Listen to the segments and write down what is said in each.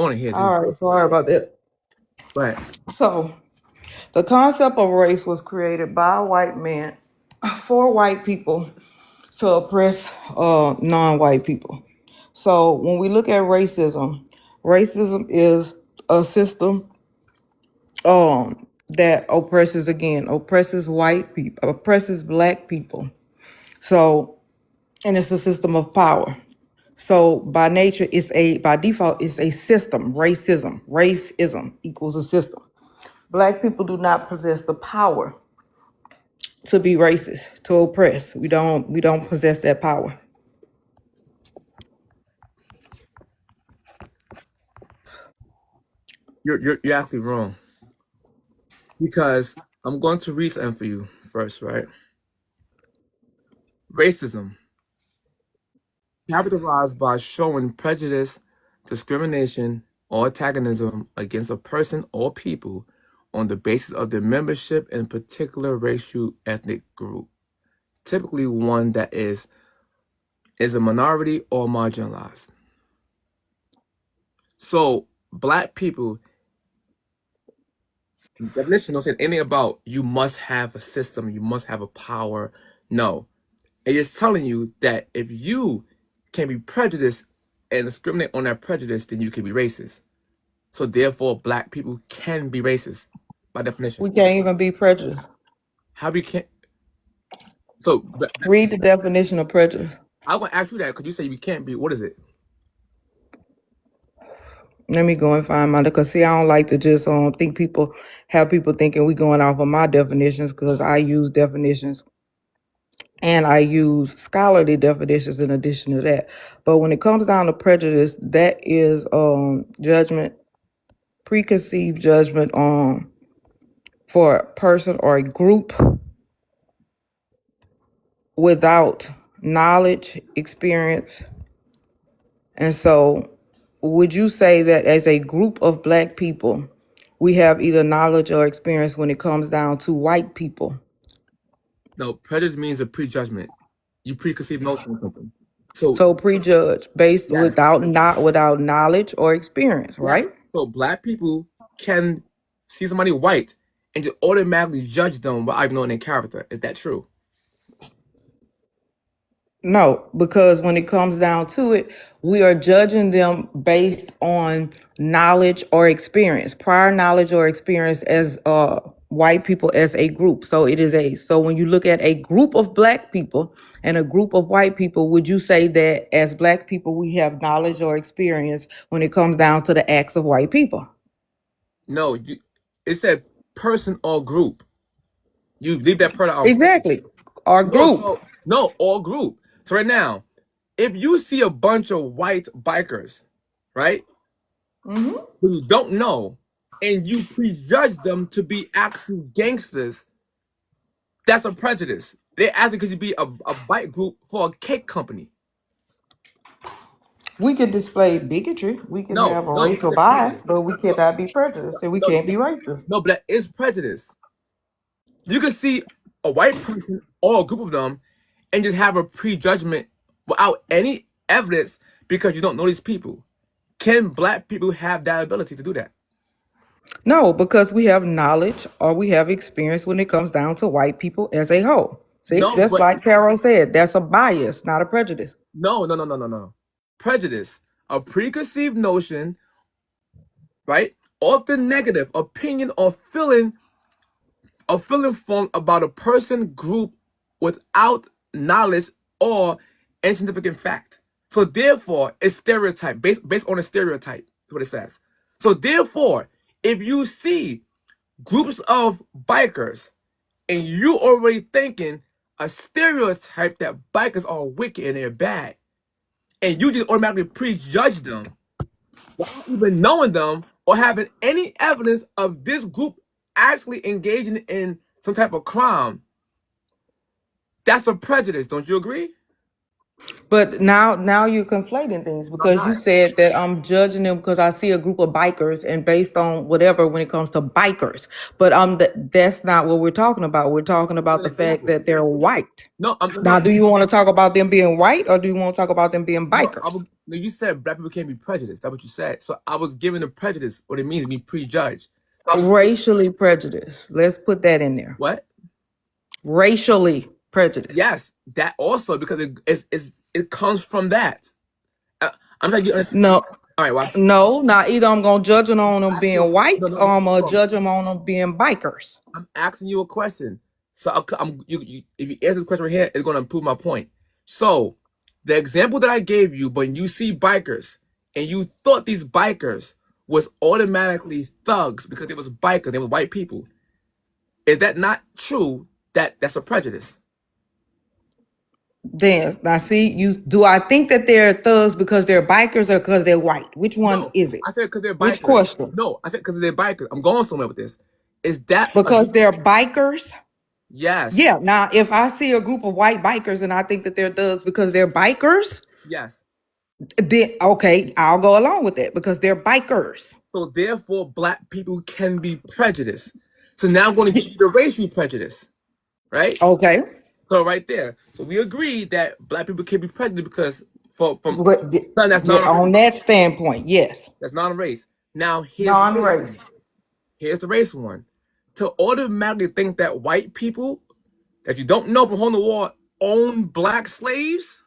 want to hear this. All right, sorry about that. But So, the concept of race was created by a white man for white people to oppress non-white people. So, when we look at racism, racism is a system that oppresses white people, oppresses black people. So, and it's a system of power. So by nature, by default, it's a system. Racism. Racism equals a system. Black people do not possess the power to be racist, to oppress. We don't possess that power. you're actually wrong because I'm going to read something for you first, right? Racism, characterized by showing prejudice, discrimination, or antagonism against a person or people on the basis of their membership in a particular racial ethnic group, typically one that is a minority or marginalized. So black people, the definition don't say anything about you must have a system, you must have a power. No. It is telling you that if you can be prejudiced and discriminate on that prejudice, then you can be racist. So therefore, black people can be racist by definition. We can't even be prejudiced. How we can't? So Read the definition of prejudice. I'm gonna ask you that because you say we can't be. What is it? Let me go and find mine because see, I don't like to just think people thinking we going off of my definitions because I use definitions and I use scholarly definitions in addition to that. But when it comes down to prejudice, that is judgment, preconceived judgment on for a person or a group without knowledge, experience. And so would you say that as a group of black people, we have either knowledge or experience when it comes down to white people? No, prejudice means a prejudgment. You preconceive notion of something. So So prejudge based yes, without knowledge or experience, yes. right? So black people can see somebody white and just automatically judge them without even knowing their character. Is that true? No, because when it comes down to it, we are judging them based on knowledge or experience, prior knowledge or experience as white people as a group. So when you look at a group of black people and a group of white people, would you say that as black people we have knowledge or experience when it comes down to the acts of white people? No, it said person or group. You leave that part out. Exactly. Our group. No, all group. So right now, if you see a bunch of white bikers, right, Mm-hmm. who you don't know, and you prejudge them to be actual gangsters, that's a prejudice. They actually could be a bike group for a cake company. We could display bigotry. We can No, have a no, racial bias, but we cannot be prejudiced, and we can't be racist. no, but that is prejudice. You could see a white person or a group of them and just have a prejudgment without any evidence because you don't know these people. Can black people have that ability to do that? No, because we have knowledge or we have experience when it comes down to white people as a whole. See, No, just but like Carol said, that's a bias, not a prejudice. no. Prejudice, a preconceived notion, right? Often negative opinion or feeling formed about a person, group without knowledge or any significant fact. So therefore, it's stereotype based on a stereotype. That's what it says. So therefore, if you see groups of bikers and you already thinking a stereotype that bikers are wicked and they're bad, and you just automatically prejudge them without even knowing them or having any evidence of this group actually engaging in some type of crime, that's a prejudice. Don't you agree? But now you're conflating things I'm because you not. said that I'm judging them because I see a group of bikers and based on whatever when it comes to bikers. But that's not what we're talking about. We're talking That's about an the fact example. that they're white. No, I'm Now, not. do you want to talk about them being white or do you want to talk about them being No, bikers? no, you said black people can't be prejudiced. That's what you said. So I was giving the prejudice what it means to be prejudged. So I was, Racially prejudiced. Let's put that in there. what? Racially prejudiced. Yes, that also because it comes from that. I'm trying to get. No, All right, well, no, not either I'm gonna judge them on them I asked you. being white No, no, or no, I'm gonna no. judge them on them being bikers. I'm asking you a question. So if you answer the question right here, it's going to prove my point. So the example that I gave you, when you see bikers and you thought these bikers was automatically thugs because they was bikers, they were white people. Is that not true? That's a prejudice. Then now see do I think that they're thugs because they're bikers or because they're white? Which one No, is it? I said because they're Which bikers. question? No, I said because they're bikers. I'm going somewhere with this. Is that Because they're bikers? yes, Yeah. Now if I see a group of white bikers and I think that they're thugs because they're bikers, yes. then okay, I'll go along with that because they're bikers. So therefore, black people can be prejudiced. So now I'm going to give you the racial prejudice, right? Okay. So right there. So we agree that black people can be prejudiced because from But something that's yeah, not a race. on that standpoint, yes. That's not a race. Now here's the race Non-race. one. Here's the race one. To automatically think that white people that you don't know from home to war own black slaves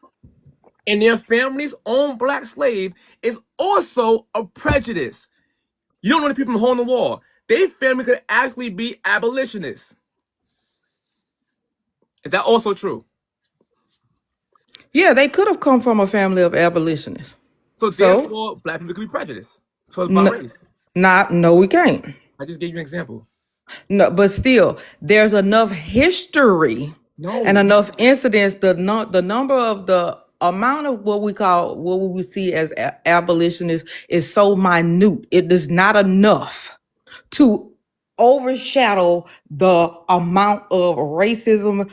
and their families own black slaves is also a prejudice. You don't know the people from home to war. Their family could actually be abolitionists. Is that also true? Yeah, they could have come from a family of abolitionists. So So therefore, black people could be prejudiced towards by race. no, we can't. I just gave you an example. No, but still, there's enough history and No, enough incidents. The number of the amount of what we would see as abolitionists is so minute. It is not enough to overshadow the amount of racism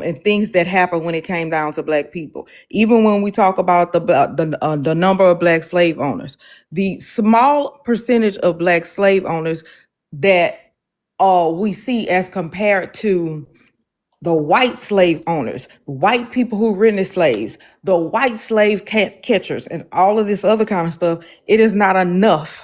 and things that happened when it came down to black people. Even when we talk about the number of black slave owners, the small percentage of black slave owners that we see as compared to the white slave owners, white people who rented slaves, the white slave catchers, and all of this other kind of stuff, it is not enough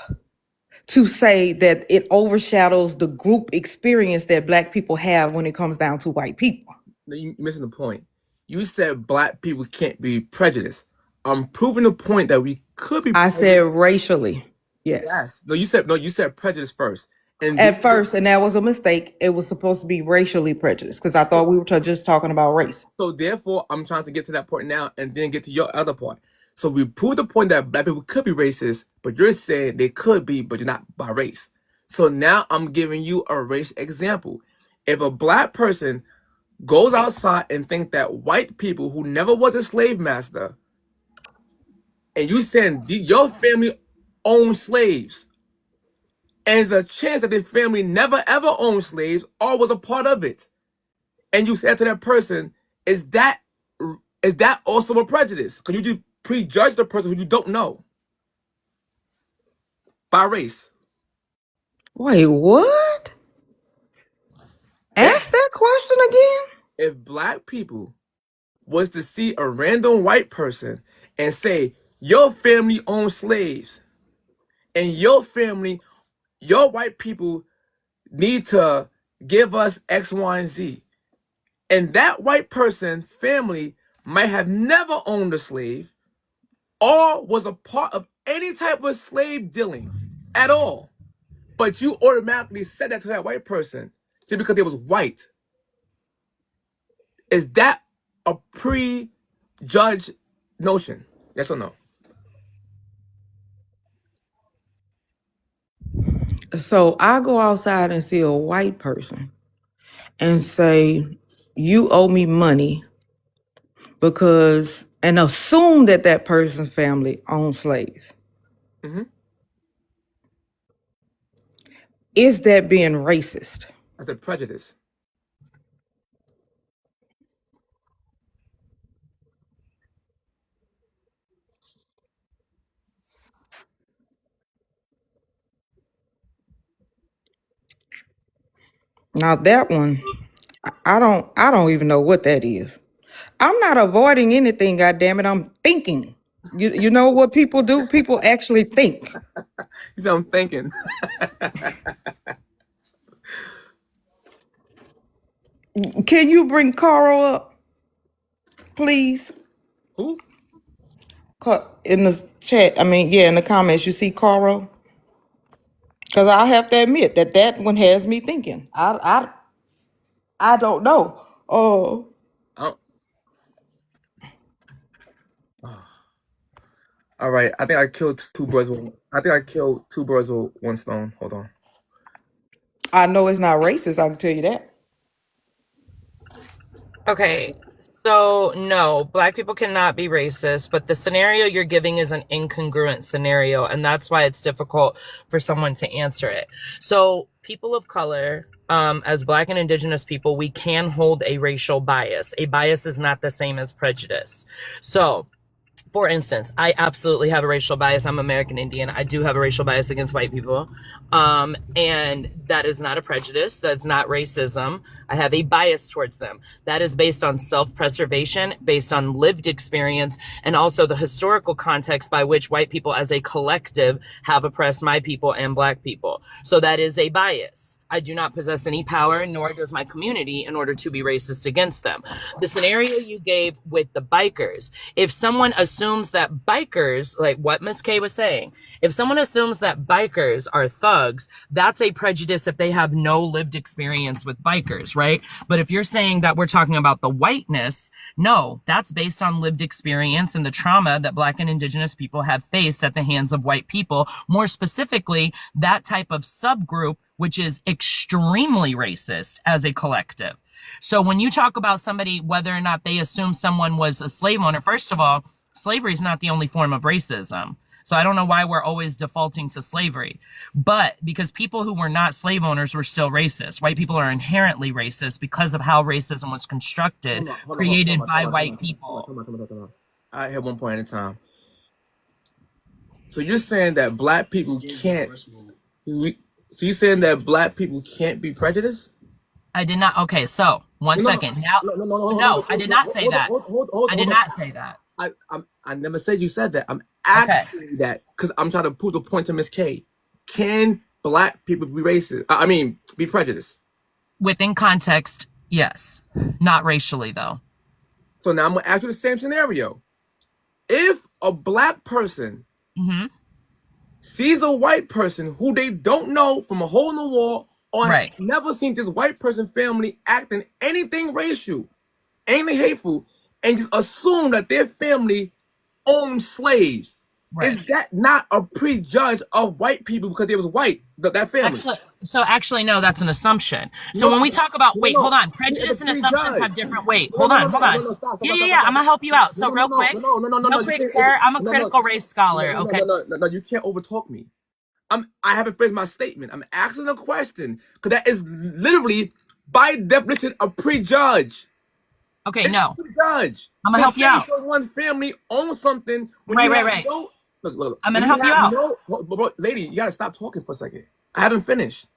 to say that it overshadows the group experience that black people have when it comes down to white people. you're missing the point. You said black people can't be prejudiced. I'm proving the point that we could be I prejudiced. said racially, yes. Yes. No, you said prejudice first. And At first, and that was a mistake. It was supposed to be racially prejudiced because I thought we were just talking about race. so therefore, I'm trying to get to that point now and then get to your other point. So we proved the point that black people could be racist, but you're saying they could be, but you're not by race. So now I'm giving you a race example. If a black person goes outside and think that white people who never was a slave master, and you saying your family owned slaves, and there's a chance that their family never ever owned slaves or was a part of it, and you said to that person, is that also a prejudice? Because you do prejudge the person who you don't know by race. Wait, what? Ask that question again. If black people was to see a random white person and say, your family owns slaves, and your white people need to give us X, Y, and Z. And that white person family might have never owned a slave or was a part of any type of slave dealing at all. But you automatically said that to that white person just because they was white. Is that a prejudged notion? Yes or no? So I go outside and see a white person and say, you owe me money because, and assume that that person's family owns slaves. Mm-hmm. Is that being racist? That's a prejudice. Now that one, I don't even know what that is. I'm not avoiding anything, goddammit. I'm thinking. You know what people do? People actually think. He said, I'm thinking. Can you bring Carl up, please? Who? In the chat, in the comments, you see Carl? Because I have to admit that one has me thinking. I don't know. Oh, Oh. All right. I think I killed two birds with one stone. Hold on. I know it's not racist. I can tell you that. Okay, so no, Black people cannot be racist, but the scenario you're giving is an incongruent scenario, and that's why it's difficult for someone to answer it. So people of color, as Black and Indigenous people, we can hold a racial bias. A bias is not the same as prejudice. So, for instance, I absolutely have a racial bias. I'm American Indian. I do have a racial bias against white people. And that is not a prejudice. That's not racism. I have a bias towards them. That is based on self-preservation, based on lived experience, and also the historical context by which white people as a collective have oppressed my people and Black people. So that is a bias. I do not possess any power, nor does my community, in order to be racist against them. The scenario you gave with the bikers, if someone assumes that bikers, like what Ms. K was saying, if someone assumes that bikers are thugs, that's a prejudice if they have no lived experience with bikers, right? But if you're saying that we're talking about the whiteness, no, that's based on lived experience and the trauma that Black and Indigenous people have faced at the hands of white people. More specifically, that type of subgroup, which is extremely racist as a collective. So when you talk about somebody, whether or not they assume someone was a slave owner, first of all, slavery is not the only form of racism. So I don't know why we're always defaulting to slavery. But because people who were not slave owners were still racist. White people are inherently racist because of how racism was constructed, created by white people. I hit one point at a time. So you're saying that Black people can't... So you're saying that Black people can't be prejudiced? I did not. Okay, so one second. Now, no, I did not say that. I did not say that. I never said you said that. I'm asking you that because I'm trying to prove the point to Miss K. Can Black people be racist? Be prejudiced? Within context, yes. Not racially, though. So now I'm going to ask you the same scenario. If a Black person sees a white person who they don't know from a hole in the wall or have never seen this white person family acting anything racial, anything hateful, and just assume that their family owned slaves, is that not a prejudge of white people because they was white, that family? Actually, no, that's an assumption. So when we talk about, hold on, prejudice and assumptions have different weight. Hold on. Yeah, I'm gonna help you out. So real quick, sir, I'm a critical race scholar, okay? No, you can't overtalk me. I haven't finished my statement. I'm asking a question because that is literally, by definition, a prejudge. Okay, no. Prejudge. I'm gonna help you out. Someone's family owns something. Right. Look. I'm gonna help you out. Lady, you gotta stop talking for a second. I haven't finished.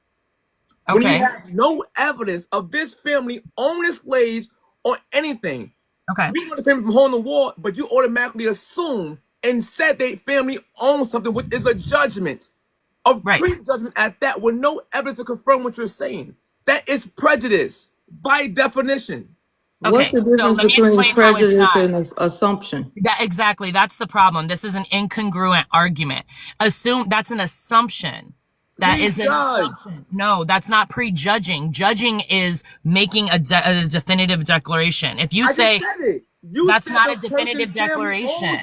Okay. When you have no evidence of this family owning slaves or anything, you know the family from hole in the wall, but you automatically assume and said they family owns something, which is a judgment. A prejudgment at that, with no evidence to confirm what you're saying. That is prejudice by definition. What's the difference between prejudice and assumption? Exactly. That's the problem. This is an incongruent argument. That's an assumption. That is an assumption. No, that's not prejudging. Judging is making a definitive declaration. If you say that's not a definitive declaration.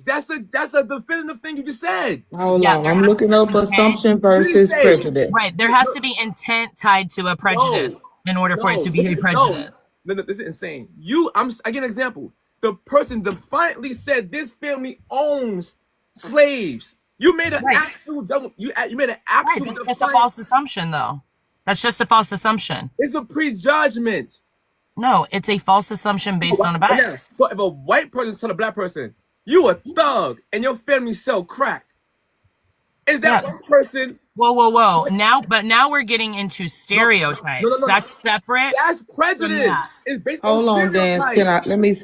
That's a definitive thing you just said. Hold on. I'm looking up assumption versus prejudice. Right. There has to be intent tied to a prejudice in order for it to be a prejudice. No, this is insane. I get an example. The person defiantly said this family owns slaves. You made an actual you made an actual That's just a false assumption, though. That's just a false assumption. It's a prejudgment. No, it's a false assumption based on a bias. So if a white person tells a Black person, you a thug and your family sell crack, is that one person Whoa. Now we're getting into No, stereotypes. no. That's separate That's from prejudice. that. It's based on Hold on, Dan. stereotypes. Let me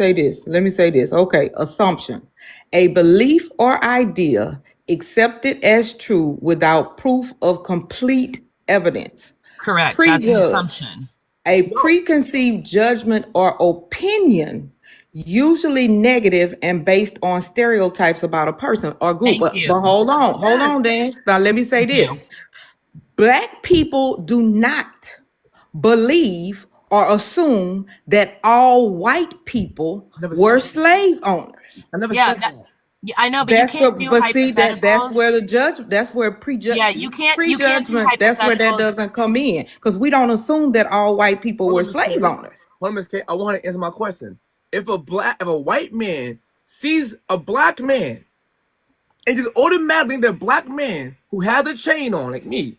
say this. Okay, assumption. A belief or idea accepted as true without proof of complete evidence. Correct. That's an Prejudge. assumption. A No, preconceived judgment or opinion, usually negative and based on stereotypes about a person or group. Thank But you. hold yes. on, Dan. Now let me say Thank you. this. Black people do not believe or assume that all white people I never were said that. slave owners. I never Yeah, said that, that. yeah, I know, but you That's can't do but see that's where the hypotheticals. judge that's where Yeah, you can't do prejudgment that's where that hypotheticals. doesn't come in because we don't assume that all white people Hold were on, Miss K. slave owners. Hold on, Miss K. I want to answer my question. If a white man sees a black man and just automatically the black man who has a chain on, like me,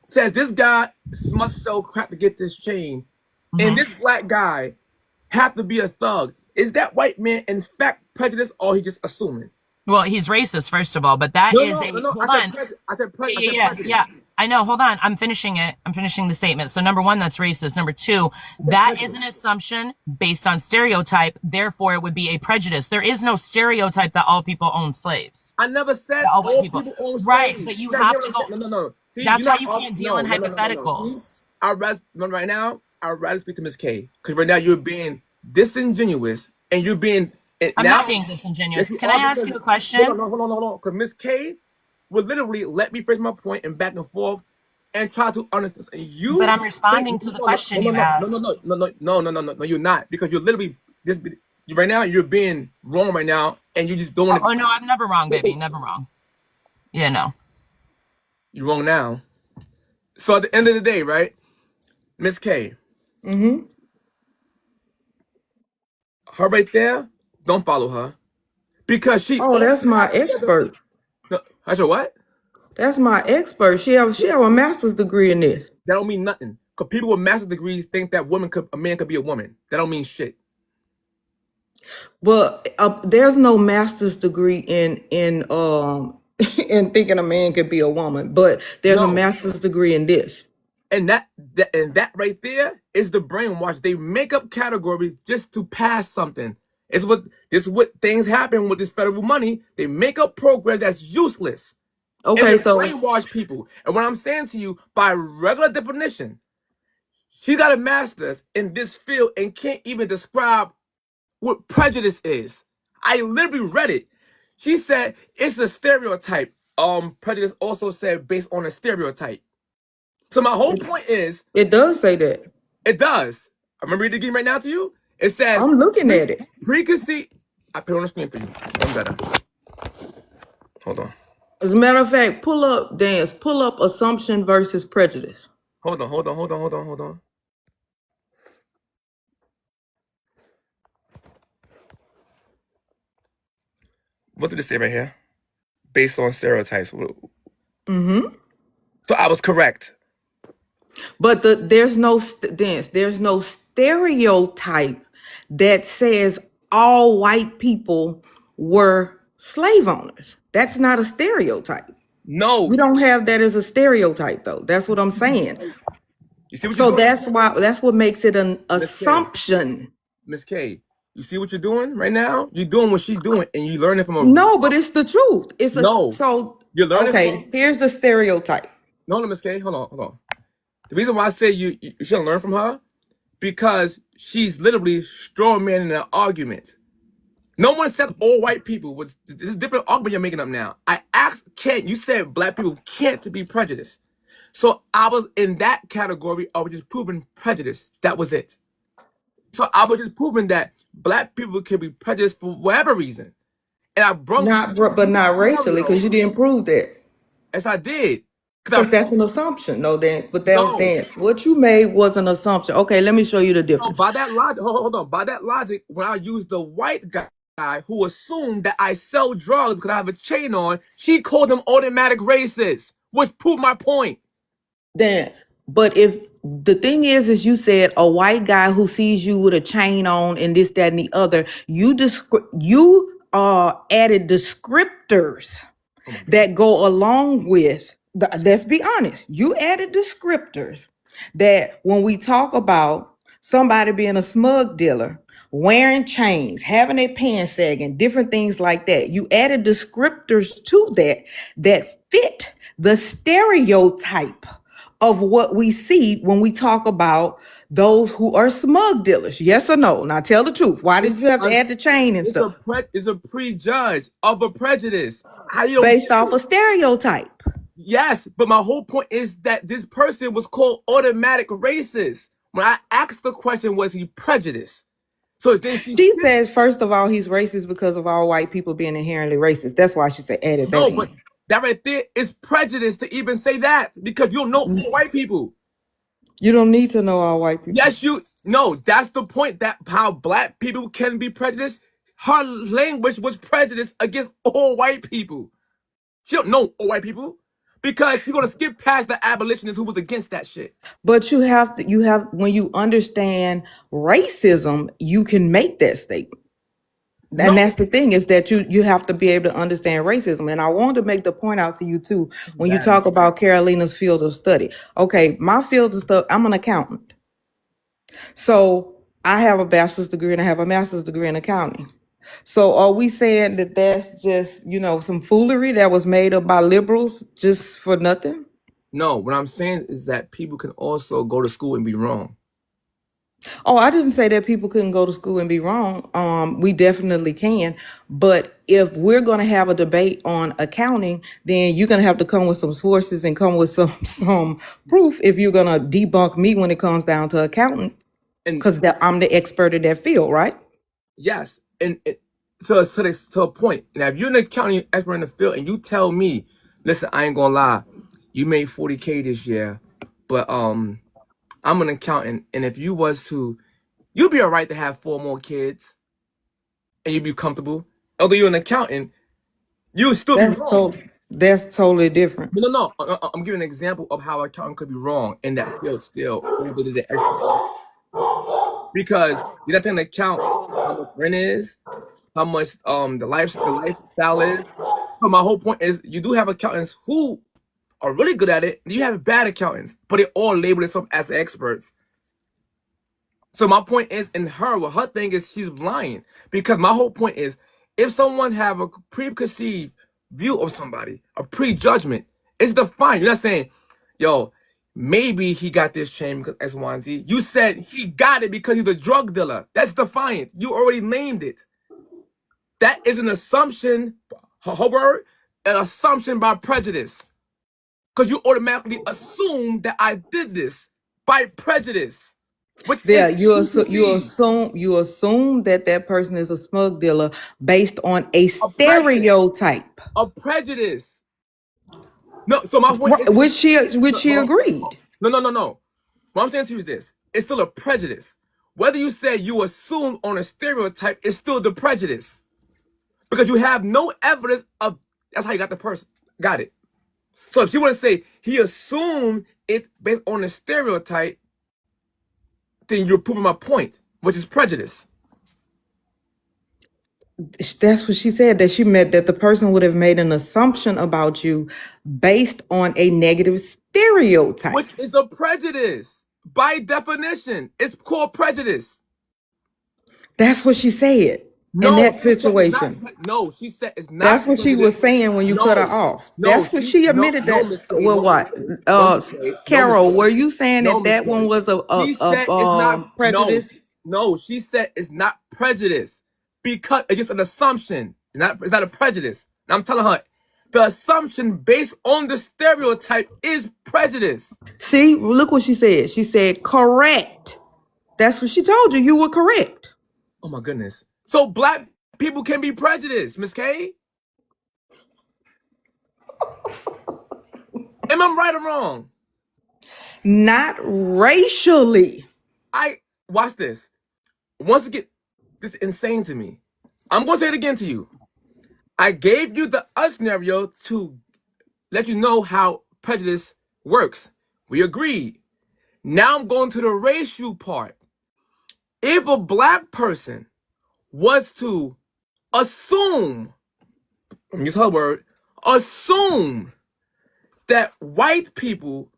says this guy must sell crap to get this chain, and this black guy have to be a thug, is that white man in fact prejudiced or he just assuming? Well, he's racist, first of all, but that No, is no, a no, no. hold I said on. prejudice. I said Yeah. prejudice. I know. Hold on. I'm finishing it. I'm finishing the statement. So number one, that's racist. Number two, that is an assumption based on stereotype. Therefore, it would be a prejudice. There is no stereotype that all people own slaves. I never said That all white all people. people own Right, slaves. but you Now, have hear to what I'm go. saying? No. See, That's you're why not you off. can't deal in See, hypotheticals. right now, I'd rather speak to Miss K because right now you're being disingenuous and you're being I'm now. not being disingenuous. Yes, you Can I are ask because you a question? hold on. Because Miss K would literally let me finish my point and back and forth and try to understand. And you But I'm think responding to the question you asked. no, you're not because you're literally this right now. You're being wrong right now, and you just don't want to. Oh no, I'm never wrong, baby. Never wrong. Yeah, no. You're wrong now. So at the end of the day, right, Miss K, her right there, don't follow her because she. Oh, that's my expert. No, I said what? That's my expert. She have a master's degree in this. That don't mean nothing. Cause people with master's degrees think that a man could be a woman. That don't mean shit. But there's no master's degree in in thinking a man could be a woman. But there's a No. master's degree in this. And that right there is the brainwash. They make up categories just to pass something. This is what things happen with this federal money. They make up programs that's useless. And Okay, they so brainwash people. And what I'm saying to you, by regular definition, she got a master's in this field and can't even describe what prejudice is. I literally read it. She said it's a stereotype. Prejudice also said based on a stereotype. So my whole point is, it does say that. it does. I'm gonna read it again right now to you. It says I'm looking at it. preconceived. I put it on the screen for you. One better. Hold on. As a matter of fact, pull up assumption versus prejudice. Hold on. What did it say right here? Based on stereotypes. Mm-hmm. So I was correct. But there's no stereotype that says all white people were slave owners. That's not a stereotype. No. We don't have that as a stereotype, though. That's what I'm saying. You see what So you're doing? that's what makes it an assumption. Miss K, you see what you're doing right now? You're doing what she's doing, and you learning from her. No, but it's the truth. No. So You're learning okay, here's the stereotype. No, Miss K, hold on. The reason why I say you shouldn't learn from her, because she's literally straw man in an argument. No one said all white people. This is a different argument you're making up now. I asked Ken, you said black people can't be prejudiced. So I was in that category. I was just proving prejudice. That was it. So I was just proving that black people can be prejudiced for whatever reason. And I brought Not racially, because you didn't prove that. Yes, I did. Because that's an assumption. No, Dan. But that No. was dance. What you made was an assumption. Okay, let me show you the No, difference. by that logic, hold on. By that logic, when I use the white guy who assumed that I sell drugs because I have a chain on, she called them automatic racist, which proved my point. Dance. But if the thing is you said a white guy who sees you with a chain on and this, that, and the other, you added descriptors that go along with let's be honest. You added descriptors that when we talk about somebody being a smug dealer, wearing chains, having their pants sagging, different things like that, you added descriptors to that that fit the stereotype of what we see when we talk about those who are smug dealers. Yes or no? Now tell the truth. Why did It's you have to a add the chain and it's a stuff? it's a prejudge of a prejudice. How you don't Based off a stereotype. Yes, but my whole point is that this person was called automatic racist. When I asked the question, was he prejudiced? So then she She skipped. says, first of all, he's racist because of all white people being inherently racist. That's why she said added that No, but in. that right there is prejudice to even say that because you don't know all white people. You don't need to know all white people. Yes, no, that's the point, that how black people can be prejudiced. Her language was prejudiced against all white people. She don't know all white people because she's gonna skip past the abolitionists who was against that shit. But you have when you understand racism, you can make that statement. And No, that's the thing, is that you have to be able to understand racism. And I wanted to make the point out to you too, when you bad. talk about Carolina's field of study. Okay, my field of study, I'm an accountant. So I have a bachelor's degree and I have a master's degree in accounting. So are we saying that that's just, some foolery that was made up by liberals just for nothing? No, what I'm saying is that people can also go to school and be wrong. Oh, I didn't say that people couldn't go to school and be wrong. We definitely can. But if we're going to have a debate on accounting, then you're going to have to come with some sources and come with some proof if you're going to debunk me when it comes down to accounting, And because I'm the expert in that field, right? yes, and to a point. Now, if you're an accounting expert in the field and you tell me, listen, I ain't gonna lie, you made 40K this year, but I'm an accountant, and if you was to, you'd be all right to have 4 more kids, and you'd be comfortable. Although you're an accountant, you would still be wrong. That's totally different. No. I'm giving an example of how accounting could be wrong in that field still. Even though the expert. Because you have to account how much rent is, how much the lifestyle is. So my whole point is you do have accountants who are really good at it. You have bad accountants, but they all label themselves as experts. So my point is, her thing is she's lying. Because my whole point is, if someone have a preconceived view of somebody, a prejudgment, it's defined. You're not saying, yo, maybe he got this chain because X, Y, and Z. You said he got it because he's a drug dealer. That's defiant. You already named it. That is an assumption, Hobart, an assumption by prejudice. Because you automatically assume that I did this by prejudice. Yeah, you assume that person is a smug dealer based on a stereotype. A prejudice. No, so my point is, which she agreed. No. What I'm saying to you is this: it's still a prejudice. Whether you say you assume on a stereotype, it's still the prejudice because you have no evidence of that's how you got the person. Got it. So if you want to say he assumed it based on a stereotype, then you're proving my point, which is prejudice. That's what she said, that she meant that the person would have made an assumption about you based on a negative stereotype. Which is a prejudice. By definition, it's called prejudice. That's what she said in that situation. She said it's not. That's what she was saying when you cut her off. That's what she admitted that. Well, what? Carol, were you saying that one was a prejudice? No, she said it's not prejudice because it's just an assumption. It's not a prejudice. Now I'm telling her the assumption based on the stereotype is prejudice. See, look what she said. She said correct. That's what she told you. You were correct. Oh my goodness. So black people can be prejudiced, Miss K? Am I right or wrong? Not racially. Watch this. Once again, this is insane to me. I'm going to say it again to you. I gave you the scenario to let you know how prejudice works. We agreed. Now I'm going to the racial part. If a black person was to assume, use her word, assume that white people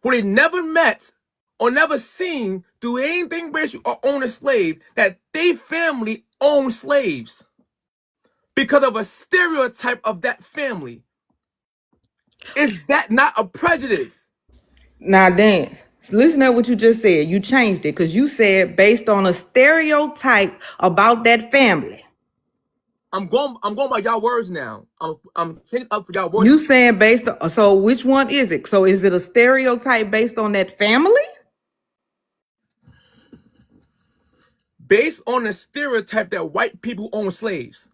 who they never met or never seen do anything racial or own a slave, that they family own slaves because of a stereotype of that family. Is that not a prejudice? Now, Dance, listen to what you just said. You changed it because you said based on a stereotype about that family. I'm going by y'all words now. I'm picking up for y'all words. You saying based on, so which one is it? So is it a stereotype based on that family? Based on the stereotype that white people own slaves.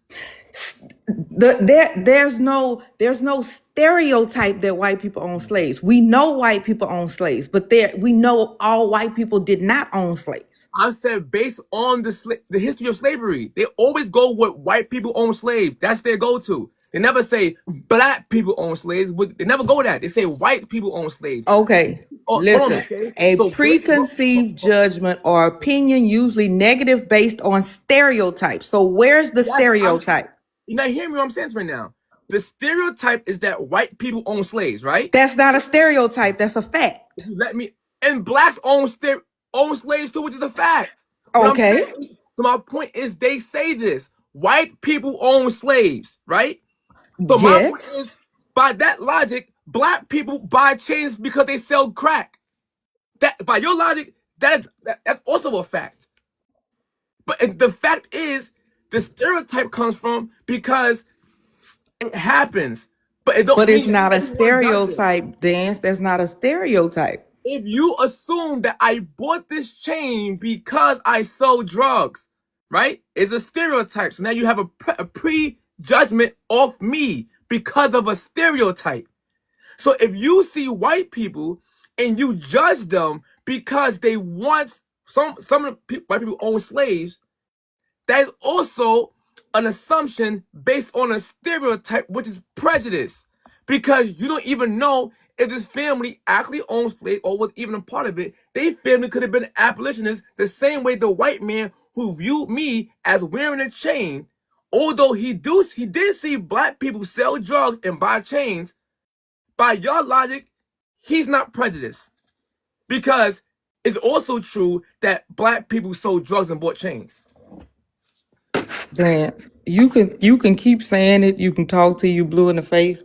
There's no stereotype that white people own slaves. We know white people own slaves, but we know all white people did not own slaves. I said based on the history of slavery. They always go with white people own slaves. That's their go-to. They never say black people own slaves. They never go that. They say white people own slaves. Okay, listen. Okay? A So preconceived judgment or opinion, usually negative, based on stereotypes. So where's the stereotype? You're not hearing me what I'm saying right now. The stereotype is that white people own slaves, right? That's not a stereotype. That's a fact. Let me. And blacks own slaves too, which is a fact. Okay. So my point is, they say this: white people own slaves, right? So my Yes. point is, by that logic, black people buy chains because they sell crack. That, by your logic, that's also a fact. But the fact is, the stereotype comes from because it happens. But it don't. But it's mean not a everyone does this. stereotype, Dance. That's not a stereotype. If you assume that I bought this chain because I sold drugs, right? It's a stereotype. So now you have a prejudgment of me because of a stereotype. So if you see white people and you judge them because they want some of the white people own slaves, that is also an assumption based on a stereotype, which is prejudice, because you don't even know if this family actually owns slaves or was even a part of it. Their family could have been abolitionists the same way the white man who viewed me as wearing a chain, although he did see black people sell drugs and buy chains, by your logic, he's not prejudiced. Because it's also true that black people sold drugs and bought chains. Dance, you can keep saying it. You can talk till you blue in the face.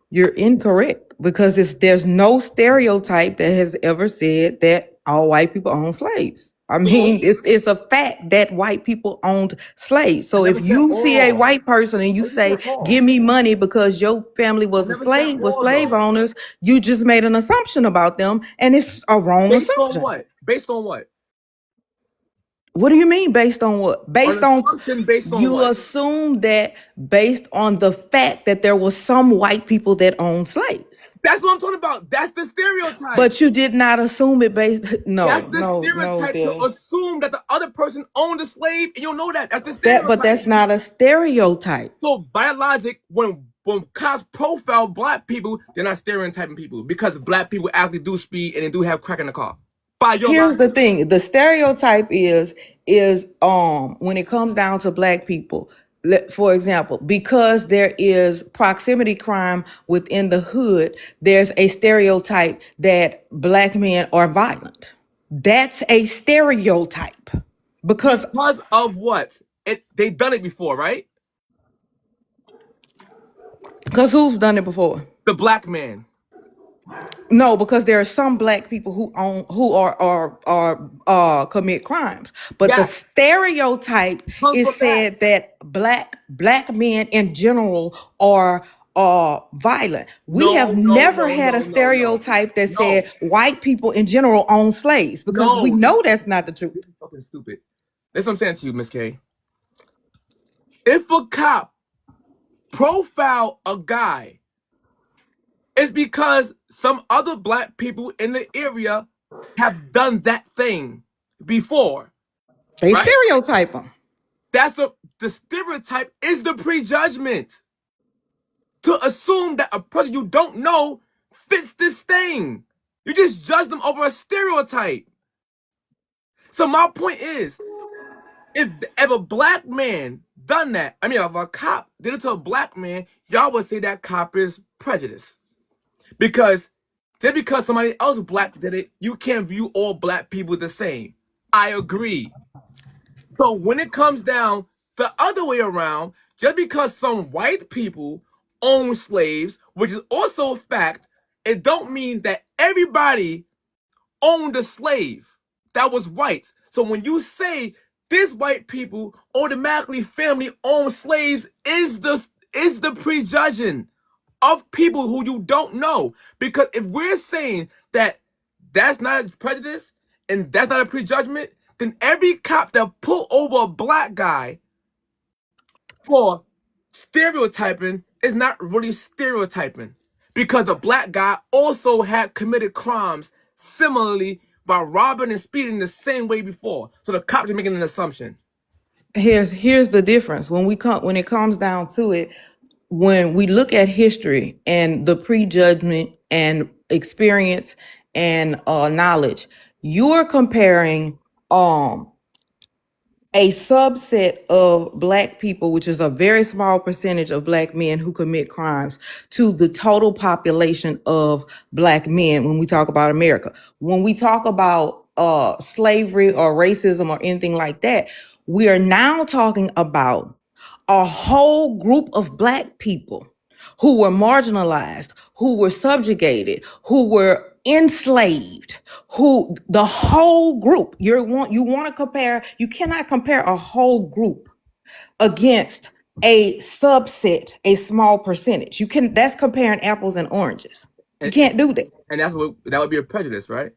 You're incorrect because there's no stereotype that has ever said that all white people own slaves. I mean, it's a fact that white people owned slaves. So if you see a white person and you say, "Give me money because your family was a slave, was slave owners," you just made an assumption about them, and it's a wrong assumption. On what? Based on what? What do you mean based on what? Based on you what? assume that based on the fact that there was some white people that owned slaves. That's what I'm talking about. That's the stereotype. But you did not assume it based. No, that's the stereotype to assume that the other person owned a slave, and you don't know that. That's the stereotype. But that's not a stereotype. So by logic, when cops profile black people, they're not stereotyping people because black people actually do speed and they do have crack in the car. Here's the thing. The stereotype is when it comes down to black people, for example, because there is proximity crime within the hood, there's a stereotype that black men are violent. That's a stereotype. Because of what? They've done it before, right? Because who's done it before? The black man. No, because there are some black people who commit crimes, but the stereotype is said that black men in general are violent. We have never had a stereotype that said white people in general own slaves, because we know that's not the truth. This is fucking stupid. That's what I'm saying to you, Miss K. If a cop profile a guy, it's because some other black people in the area have done that thing before. They stereotype them. The stereotype is the prejudgment. To assume that a person you don't know fits this thing. You just judge them over a stereotype. So my point is, if a black man done that, if a cop did it to a black man, y'all would say that cop is prejudiced. Because just because somebody else black did it, you can't view all black people the same. I agree. So when it comes down the other way around, just because some white people own slaves, which is also a fact, it don't mean that everybody owned a slave that was white. So when you say this white people automatically family owned slaves is the prejudging of people who you don't know. Because if we're saying that that's not a prejudice and that's not a prejudgment, then every cop that pull over a black guy for stereotyping is not really stereotyping. Because the black guy also had committed crimes similarly by robbing and speeding the same way before. So the cops are making an assumption. Here's the difference. When it comes down to it, when we look at history and the prejudgment and experience and knowledge, you're comparing a subset of black people, which is a very small percentage of black men who commit crimes, to the total population of black men when we talk about America. When we talk about slavery or racism or anything like that, we are now talking about a whole group of black people who were marginalized, who were subjugated, who were enslaved, who the whole group. You want to compare, you cannot compare a whole group against a subset, a small percentage. That's comparing apples and oranges. You can't do that. And that would be a prejudice, right?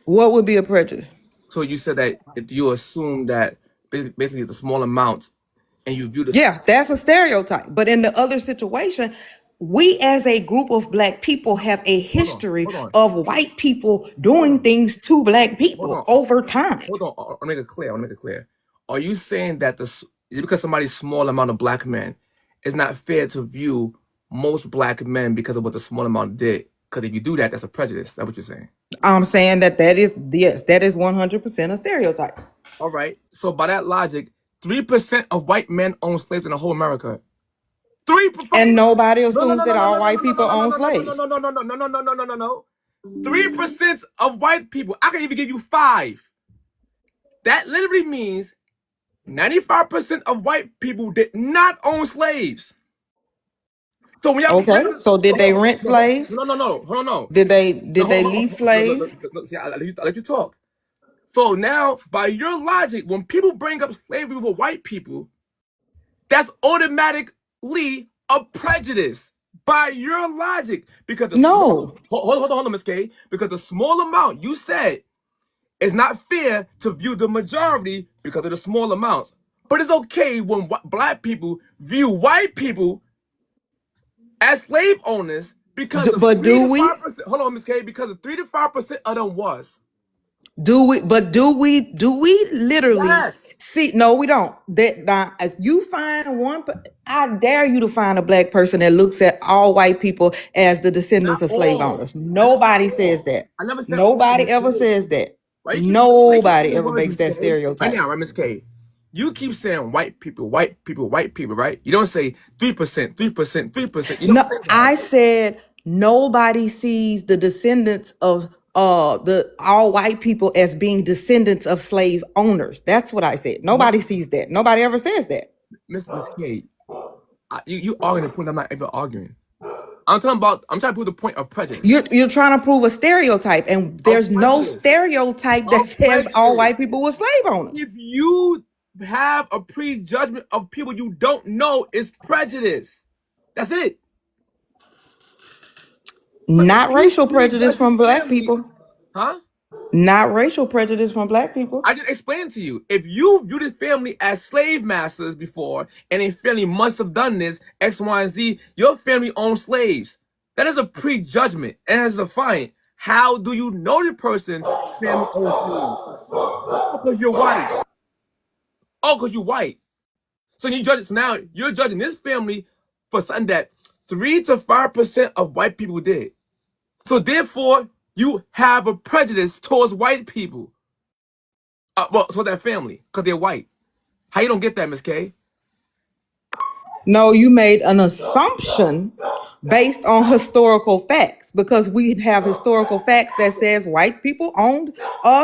What would be a prejudice? So you said that if you assume that basically the small amount and you view the Yeah, that's a stereotype. But in the other situation, we as a group of black people have a history hold on. of white people doing things to black people over time. Hold on, I want to make it clear. Are you saying that because somebody's small amount of black men, it's not fair to view most black men because of what the small amount did? Because if you do that, that's a prejudice. That's what you're saying. I'm saying that is 100% a stereotype. All right. So by that logic, 3% of white men own slaves in the whole America. 3%. And nobody assumes that all white people own slaves. No. 3% of white people. I can even give you 5. That literally means 95% of white people did not own slaves. So when y'all so did they rent slaves? No. Hold on. Did they lease slaves? See, I'll let you talk. So now, by your logic, when people bring up slavery with white people, that's automatically a prejudice. By your logic, because hold on, Ms. K. Because the small amount you said is not fair to view the majority because of the small amount. But it's okay when black people view white people as slave owners because of 3 to 5%. Hold on, Ms. K. Because of 3 to 5% of them was. Do we literally see? No, we don't. As you find one, I dare you to find a black person that looks at all white people as the descendants of slave owners. Nobody says that. I never said nobody ever says that. Nobody ever makes that stereotype. Right now, right, Ms. K. You keep saying white people, right? You don't say 3%. You don't say that. I said nobody sees the descendants of the all white people as being descendants of slave owners. That's what I said. Nobody sees that. Nobody ever says that. Miss K, you arguing the point I'm not even arguing. I'm trying to prove the point of prejudice. You're trying to prove a stereotype, and there's no stereotype that says all white people were slave owners. If you have a prejudgment of people you don't know, is prejudice. That's it. Not racial prejudice from black people. Huh? Not racial prejudice from black people. I just explained to you. If you view this family as slave masters before, and a family must have done this, X, Y, and Z, your family owns slaves. That is a prejudgment and as a fine. How do you know the person family owns slaves? Because you're white. Oh, because you're white. So now you're judging this family for something that 3 to 5% of white people did. So therefore, you have a prejudice towards white people. Toward that family, because they're white. How you don't get that, Ms. K? No, you made an assumption based on historical facts, because we have historical facts that says white people owned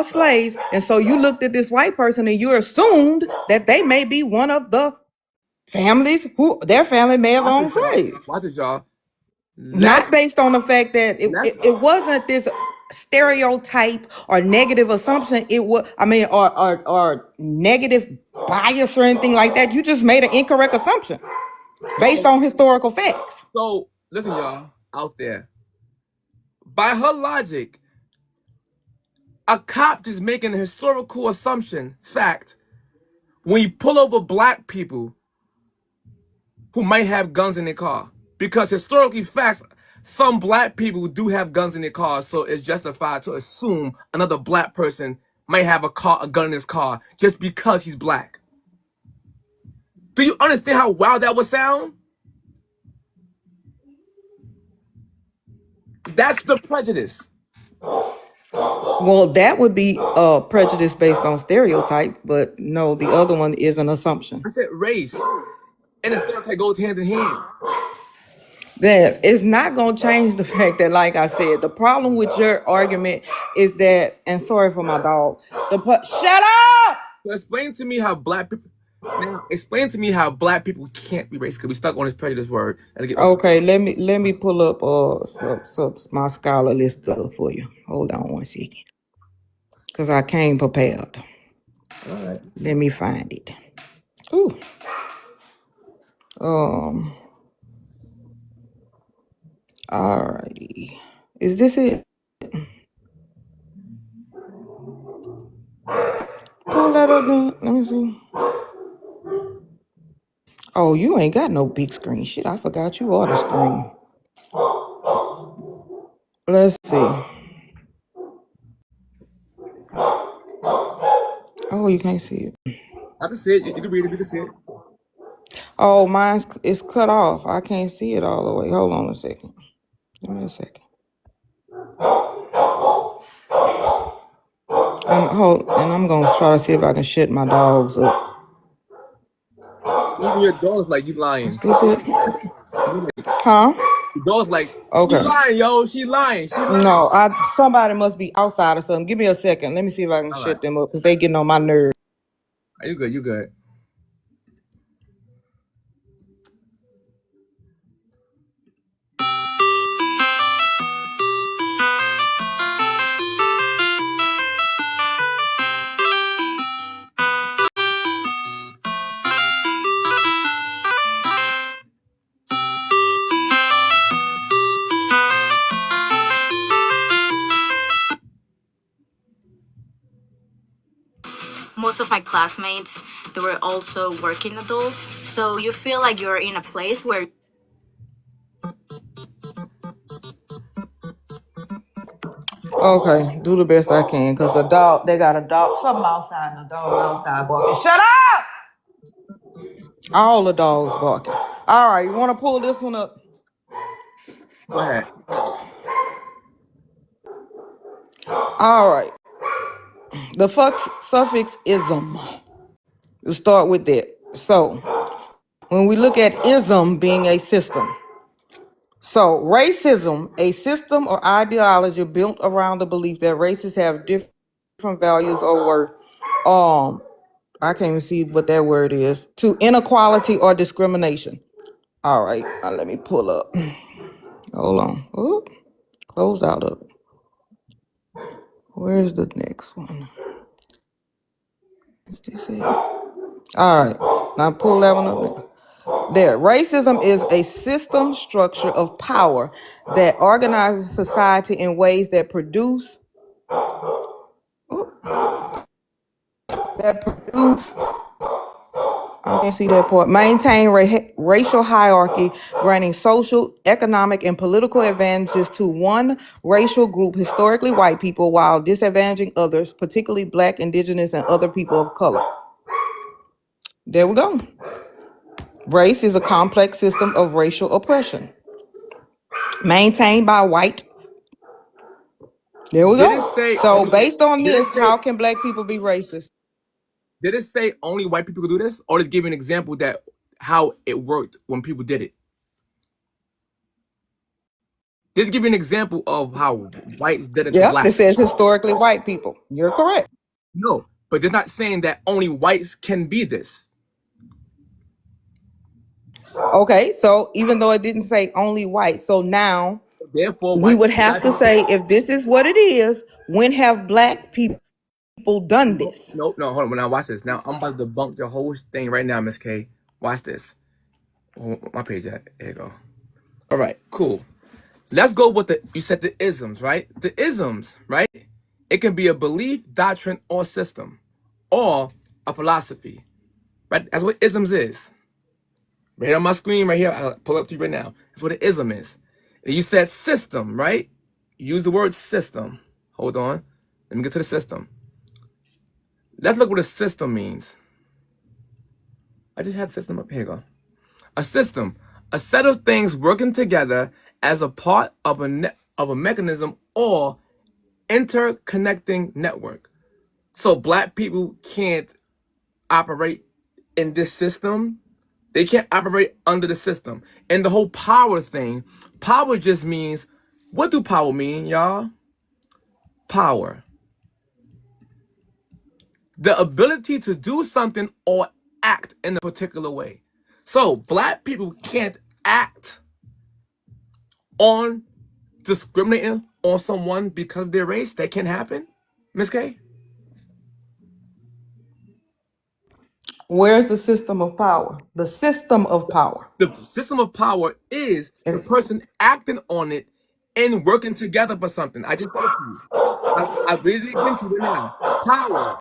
slaves, and so you looked at this white person and you assumed that they may be one of the families who their family may have owned slaves. Watch it, y'all. Not based on the fact that it wasn't this stereotype or negative assumption. It was, I mean, or negative bias or anything like that. You just made an incorrect assumption based on historical facts. So listen, y'all out there. By her logic, a cop just making a historical assumption, fact, when you pull over black people who might have guns in their car. Because historically facts, some black people do have guns in their cars, so it's justified to assume another black person might have a gun in his car just because he's black. Do you understand how wild that would sound? That's the prejudice. Well, that would be prejudice based on stereotype, but no, the other one is an assumption. I said race and the stereotype goes hand in hand. It's not going to change the fact that, like I said, the problem with your argument is that, and sorry for my dog, shut up! So explain to me how black people can't be racist, because we stuck on this prejudice word. Okay, let me pull up my scholarly stuff for you. Hold on one second, because I came prepared. All right. Let me find it. Ooh. Alrighty. Is this it? Pull that up then. Let me see. Oh, you ain't got no big screen. Shit, I forgot you are the screen. Let's see. Oh, you can't see it. I can see it. You can read it. You can see it. Oh, mine's it's cut off. I can't see it all the way. Hold on a second. Give me a second. And I'm gonna try to see if I can shut my dogs up. Even your dog's like, you lying. Is this it? Huh? Your dog's like, okay. She lying, yo. She lying. No, somebody must be outside or something. Give me a second. Let me see if I can shut them up, because they getting on my nerves. You good? You good? Most of my classmates, they were also working adults, so you feel like you're in a place where okay, do the best I can, because they got a dog, something outside, and the dog outside barking. Shut up! All the dogs barking. All right, you want to pull this one up? Go ahead. All right. The suffix ism. You start with that. So, when we look at ism being a system. So, racism, a system or ideology built around the belief that races have different values or worth. I can't even see what that word is. To inequality or discrimination. All right, let me pull up. Hold on. Ooh, close out of it. Where's the next one? Is this it? All right, now pull that one up there. Racism is a system structure of power that organizes society in ways that produce I can't see that part. Maintain racial hierarchy, granting social, economic, and political advantages to one racial group, historically white people, while disadvantaging others, particularly Black, Indigenous, and other people of color. There we go. Race is a complex system of racial oppression maintained by white. There we go. So based on this, how can Black people be racist? Did it say only white people can do this? Or just give an example that how it worked when people did it. Just give you an example of how whites did it to Yep, it blacks. says historically white people. You're correct. No, but they're not saying that only whites can be this. Okay, so even though it didn't say only white, so now Therefore, we white would people, have black to people. say, if this is what it is, when have black people done this? No, hold on. Now watch this. Now I'm about to debunk your whole thing right now, Miss K. Watch this. Oh, my page at. There you go. All right, cool. Let's go with you said the isms, right? The isms, right? It can be a belief, doctrine, or system, or a philosophy, right? That's what isms is. Right on my screen right here, I'll pull up to you right now. That's what an ism is. And you said system, right? Use the word system. Hold on. Let me get to the system. Let's look what a system means. I just had system up. Here you go. A system, a set of things working together as a part of a mechanism or interconnecting network. So black people can't operate in this system. They can't operate under the system. And the whole power thing, power just means, what do power mean, y'all? Power. The ability to do something or act in a particular way. So black people can't act on discriminating on someone because of their race. That can't happen, Miss K? Where's the system of power? The system of power. The system of power is the person acting on it and working together for something. I just said it to you. I really didn't get into it now. Power,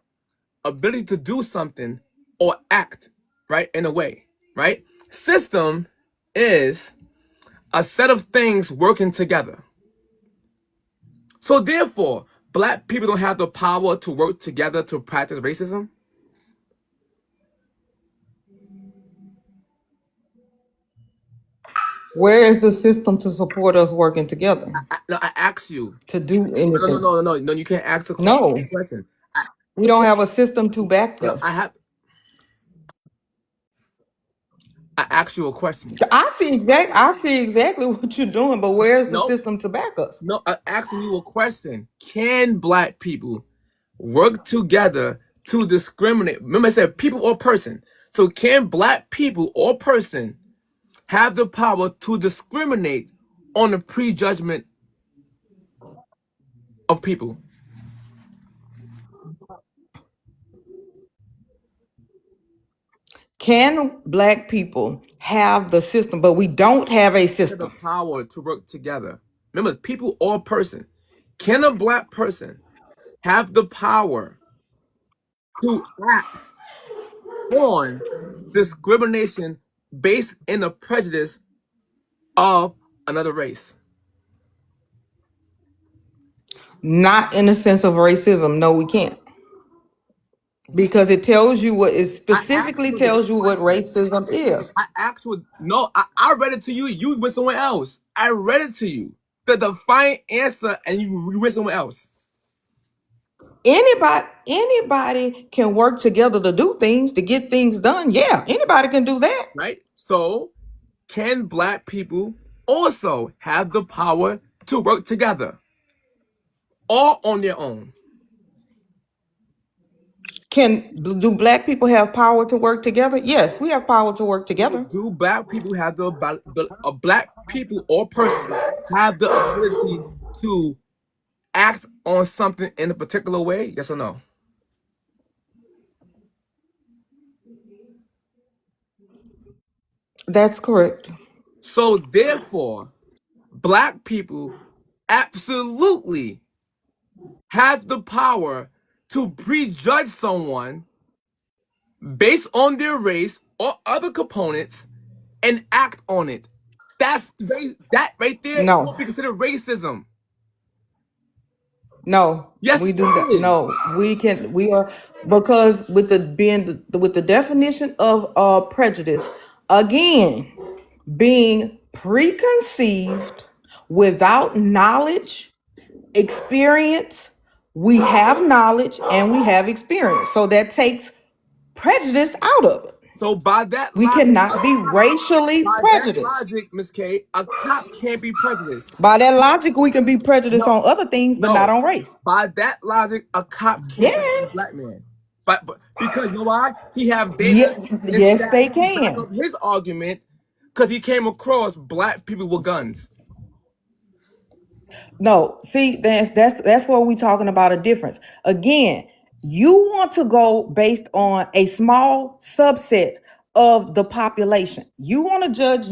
ability to do something or act, right, in a way, right? System is a set of things working together. So therefore, black people don't have the power to work together to practice racism. Where is the system to support us working together I ask you. to do anything? No, you can't ask a No, question. we don't have a system to back No, us. I ask you a question. I see exactly what you're doing, but where's the Nope. system to back us? No, I'm asking you a question. Can black people work together to discriminate? Remember I said people or person. So can black people or person have the power to discriminate on the prejudgment of people? Can black people have the system, but we don't have a Have the system? power to work together. Remember, people or person. Can a black person have the power to act on discrimination based in the prejudice of another race? Not in the sense of racism. No, we can't. Because it tells you what it specifically tells you what racism is. I read it to you. You went somewhere else. I read it to you. The defiant answer, and you went somewhere else. Anybody can work together to do things, to get things done. Yeah, anybody can do that. Right? So, can black people also have the power to work together? All on their own? Do black people have power to work together? Yes, we have power to work together. Do black people have black people or person have the ability to act on something in a particular way? Yes or no? That's correct. So therefore, black people absolutely have the power to prejudge someone based on their race or other components and act on it. That right there No. will be considered racism. No, Yes, we do it that. is. No, we are, because with the definition of prejudice, again, being preconceived without knowledge, experience. We have knowledge and we have experience, so that takes prejudice out of it. So by that We logic, cannot be racially by that prejudiced. logic, Miss K, a cop can't be prejudiced. By that logic, we can be prejudiced No, on other things, but not no. on race. By that logic, a cop can't prejudice a Yes. black man. But because you know why? He have Yes, data and yes, stats they to back can. up his argument because he came across black people with guns. No, see, that's where we talking about a difference. Again, you want to go based on a small subset of the population. You want to judge,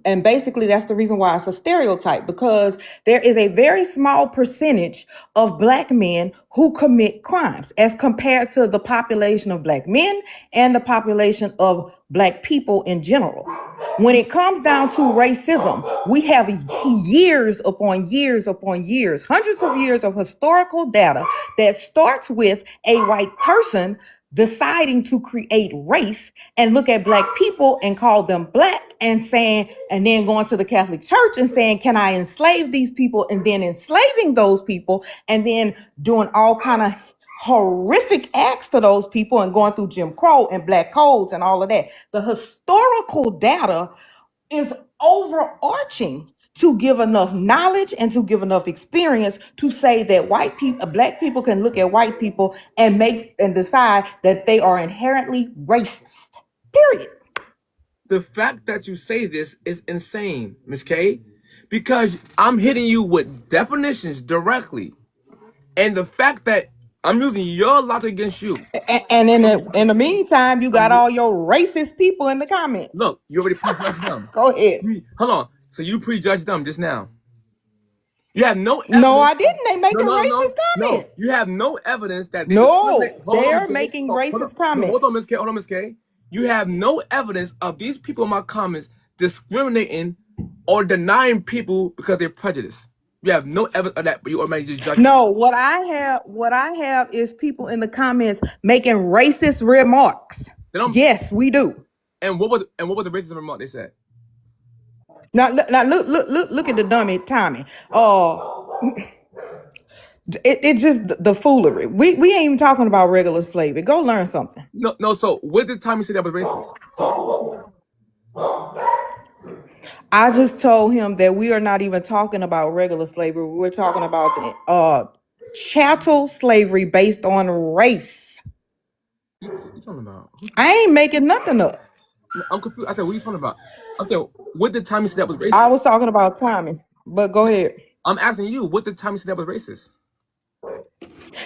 and basically that's the reason why it's a stereotype, because there is a very small percentage of black men who commit crimes as compared to the population of black men and the population of black people in general. When it comes down to racism, we have years upon years upon years, hundreds of years of historical data that starts with a white person deciding to create race and look at black people and call them black and saying, and then going to the Catholic Church and saying, can I enslave these people? And then enslaving those people and then doing all kind of horrific acts to those people and going through Jim Crow and black codes and all of that. The historical data is overarching to give enough knowledge and to give enough experience to say that black people can look at white people and make and decide that they are inherently racist. Period. The fact that you say this is insane, Miss K, because I'm hitting you with definitions directly, and the fact that I'm using your logic against you. And in the meantime, you got all your racist people in the comments. Look, you already prejudged them. Go ahead. Hold on. So you prejudged them just now. You have no evidence. No, I didn't. They making racist comments. You have no evidence that they're making racist comments. Hold on, Miss K. Hold on, Miss K. You have no evidence of these people in my comments discriminating or denying people because they're prejudiced. You have no evidence of that, but you automatically just judge. No, what I have is people in the comments making racist remarks. Yes, we do. And what was the racist remark they said? Now look at the dummy Tommy. It's just the foolery. We ain't even talking about regular slavery. Go learn something. No. So what did Tommy say that was racist? I just told him that we are not even talking about regular slavery. We're talking about chattel slavery based on race. What you talking about? I ain't making nothing up. I'm confused. I said, what are you talking about? I said, what did Tommy say that was racist? I was talking about Tommy, but go ahead. I'm asking you, what did Tommy say that was racist?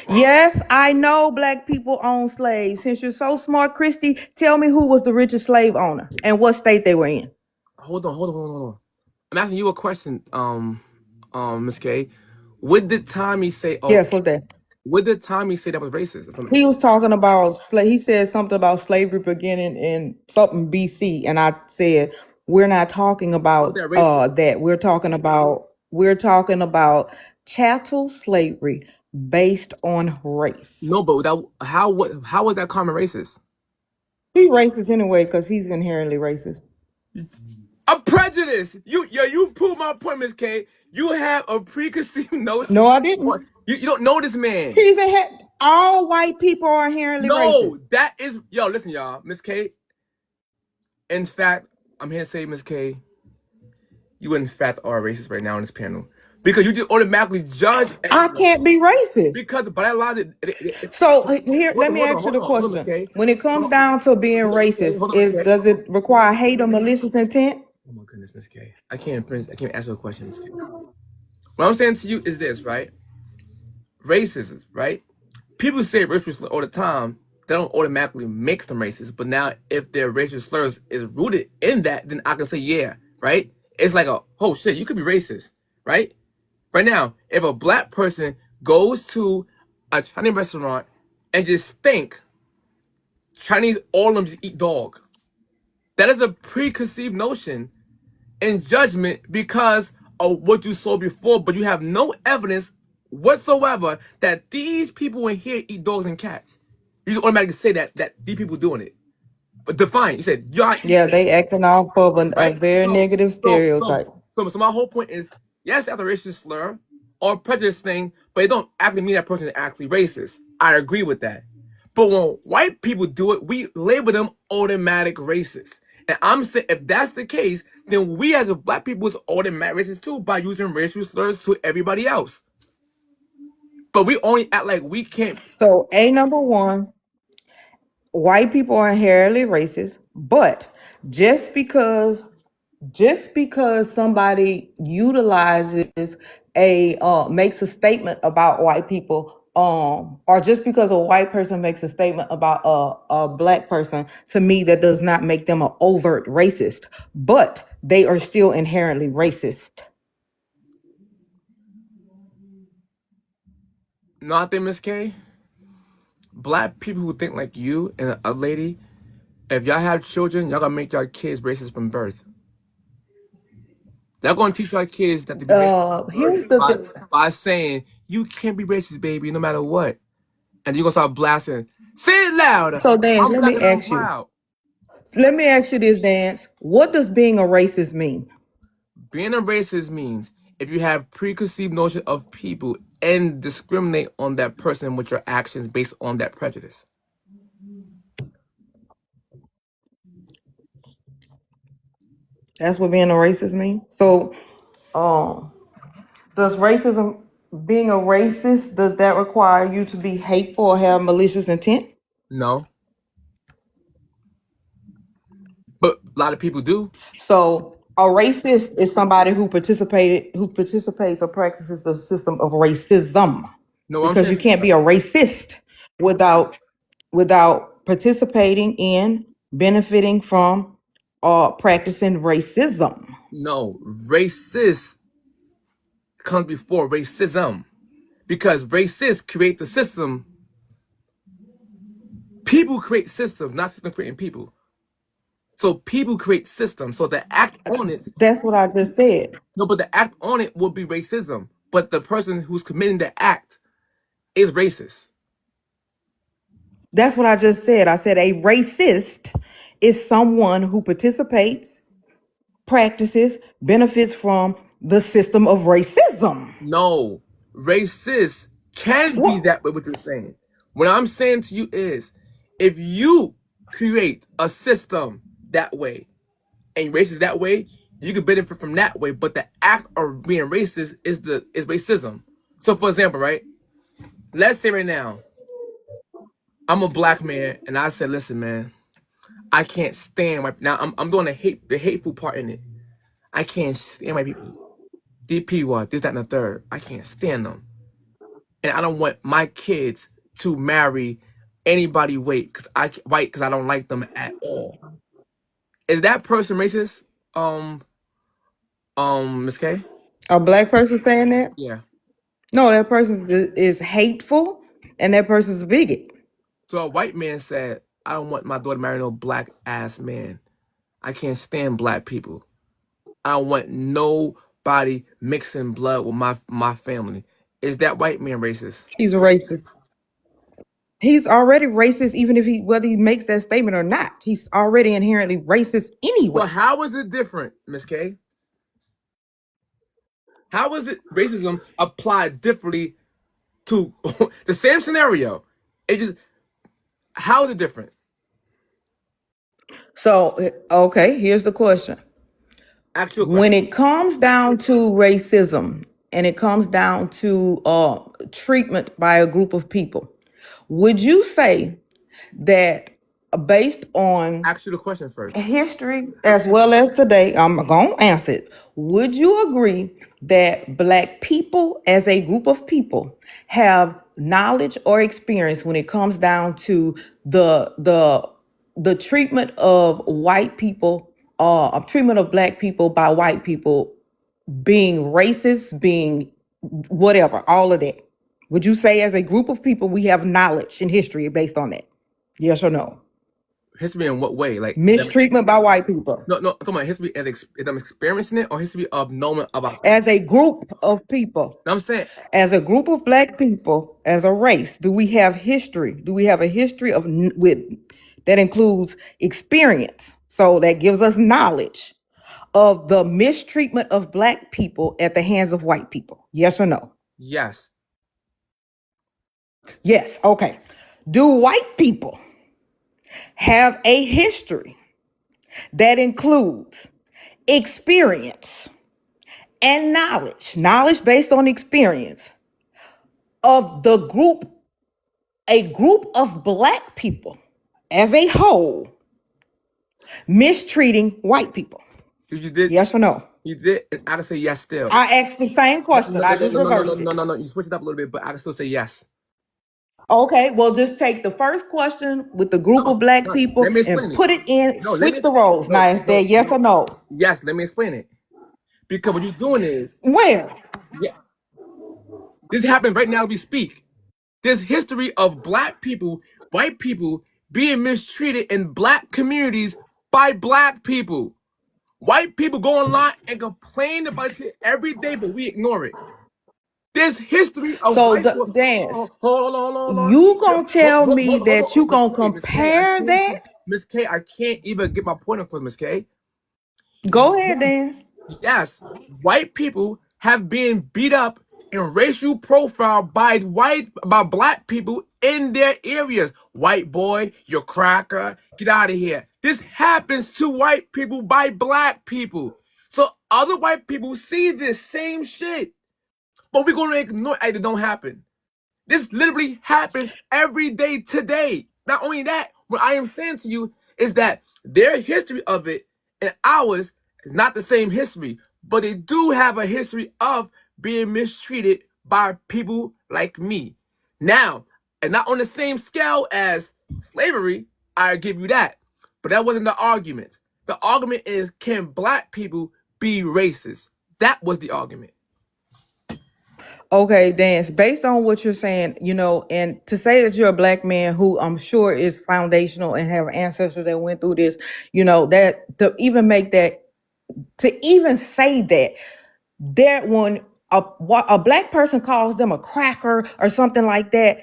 Yes, I know black people own slaves. Since you're so smart, Christy, tell me who was the richest slave owner and what state they were in. Hold on. I'm asking you a question, Miss K. What did Tommy say? Yes, what's that? What did Tommy say that was racist? He was talking about he said something about slavery beginning in something BC, and I said we're not talking about that. We're talking about chattel slavery based on race. No, but how was that comment racist? He's racist anyway because he's inherently racist. A prejudice. You proved my point, Miss K. You have a preconceived notion. No, I didn't. You don't know this man. All white people are inherently racist. No, that is listen, y'all. Miss K. In fact, I'm here to say, Miss K, you in fact are racist right now on this panel. Because you just automatically judge. I can't be racist. Because by that logic. So here, let me ask you the question. When it comes down to being racist, does it require hate or malicious intent? Oh my goodness, Miss K. I can't ask you a question, Miss K. What I'm saying to you is this, right? Racism, right? People say racial slurs all the time. They don't automatically make them racist. But now, if their racial slurs is rooted in that, then I can say, yeah, right? It's like oh shit, you could be racist, right? Right now, if a black person goes to a Chinese restaurant and just think Chinese all of them just eat dog, that is a preconceived notion and judgment because of what you saw before, but you have no evidence whatsoever that these people in here eat dogs and cats. You just automatically say that these people doing it. But define, you said, yeah, they acting off of a very negative stereotype. So my whole point is, yes, that's a racist slur or prejudice thing, but it don't actually mean that person is actually racist. I agree with that. But when white people do it, we label them automatic racist. And I'm saying if that's the case, then we as a black people is automatic racist too by using racial slurs to everybody else. But we only act like we can't. So number one, white people are inherently racist, but just because somebody utilizes makes a statement about white people, or just because a white person makes a statement about a black person, to me that does not make them an overt racist, but they are still inherently racist. No, I think, Miss K, black people who think like you and a lady, if y'all have children, y'all gonna make y'all kids racist from birth. Y'all gonna teach y'all kids that to be racist Here's the thing. by saying you can't be racist, baby, no matter what. And you're gonna start blasting. Say it louder. So Dan, I'm let black me and I'm ask you. proud. Let me ask you this, Dance. What does being a racist mean? Being a racist means if you have preconceived notion of people and discriminate on that person with your actions based on that prejudice. That's what being a racist means. So, does racism, being a racist, does that require you to be hateful or have malicious intent? No. But a lot of people do. So, a racist is somebody who participates or practices the system of racism. No, I'm Because saying you can't be a racist without participating in, benefiting from, or practicing racism. no. Racist comes before racism. Because racists create the system. People create systems, not system creating people. So people create systems. So the act on it, That's what I just said. no, but the act on it would be racism. But the person who's committing the act is racist. That's what I just said. I said a racist is someone who participates, practices, benefits from the system of racism. No, racist can be What? that way. What you're saying. What I'm saying to you is, if you create a system that way and racist that way, you can benefit from that way. But the act of being racist is racism. So, for example, right? Let's say right now, I'm a black man, and I said, "Listen, man, I can't stand white." Now I'm doing the hateful part in it. I can't stand white people. DP what this, that, and the third. I can't stand them, and I don't want my kids to marry anybody white because I don't like them at all. Is that person racist? Miss K? A black person saying that? Yeah. No, that person is hateful and that person's a bigot. So a white man said, I don't want my daughter to marry no black ass man. I can't stand black people. I don't want nobody mixing blood with my family. Is that white man racist? He's a racist. He's already racist, even if whether he makes that statement or not. He's already inherently racist anyway. Well, how is it different, Miss K? How is it racism applied differently to the same scenario? How is it different? So, okay, here's the question. Ask you a question. When it comes down to racism and it comes down to treatment by a group of people, would you say that based on Ask you the question first. history as well as today, I'm going to answer it. Would you agree that black people as a group of people have knowledge or experience when it comes down to the treatment of white people, treatment of black people by white people being racist, being whatever, all of that? Would you say as a group of people we have knowledge and history based on that? Yes or no? History in what way? Like Mistreatment by white people. No, I'm talking about history as I'm experiencing it, or history of knowing about it. As a group of people, I'm saying, as a group of black people, as a race, do we have history? Do we have a history of that includes experience? So that gives us knowledge of the mistreatment of black people at the hands of white people. Yes or no? yes. Yes. Okay. Do white people have a history that includes experience and knowledge based on experience of a group of black people as a whole mistreating white people? You did. Yes or no? You did. And I can say yes still. I asked the same question. I just reversed it. No. You switched it up a little bit, but I can still say yes. Okay, well, just take the first question with the group of black people let me explain and it. put it in, No, switch the roles. Now, is that yes or no? Yes, let me explain it. Because what you're doing is, Where? yeah, this happened right now as we speak. There's history of black people, white people being mistreated in black communities by black people. White people go online and complain about shit every day, but we ignore it. There's history of So, white people. Dance, Hold on. you gonna tell me that you gonna compare that? Miss K, I can't even get my point across, Miss K. Go ahead, Dance. Yes, white people have been beat up and racial profiled by black people in their areas. White boy, you're cracker, get out of here. This happens to white people by black people. So other white people see this same shit, but we're gonna ignore it. It don't happen. This literally happens every day today. Not only that, what I am saying to you is that their history of it and ours is not the same history, but they do have a history of being mistreated by people like me. Now, and not on the same scale as slavery, I give you that. But that wasn't the argument. The argument is, can black people be racist? That was the argument. Okay, Dance, based on what you're saying, and to say that you're a black man who I'm sure is foundational and have ancestors that went through this, that to even say that when a black person calls them a cracker or something like that,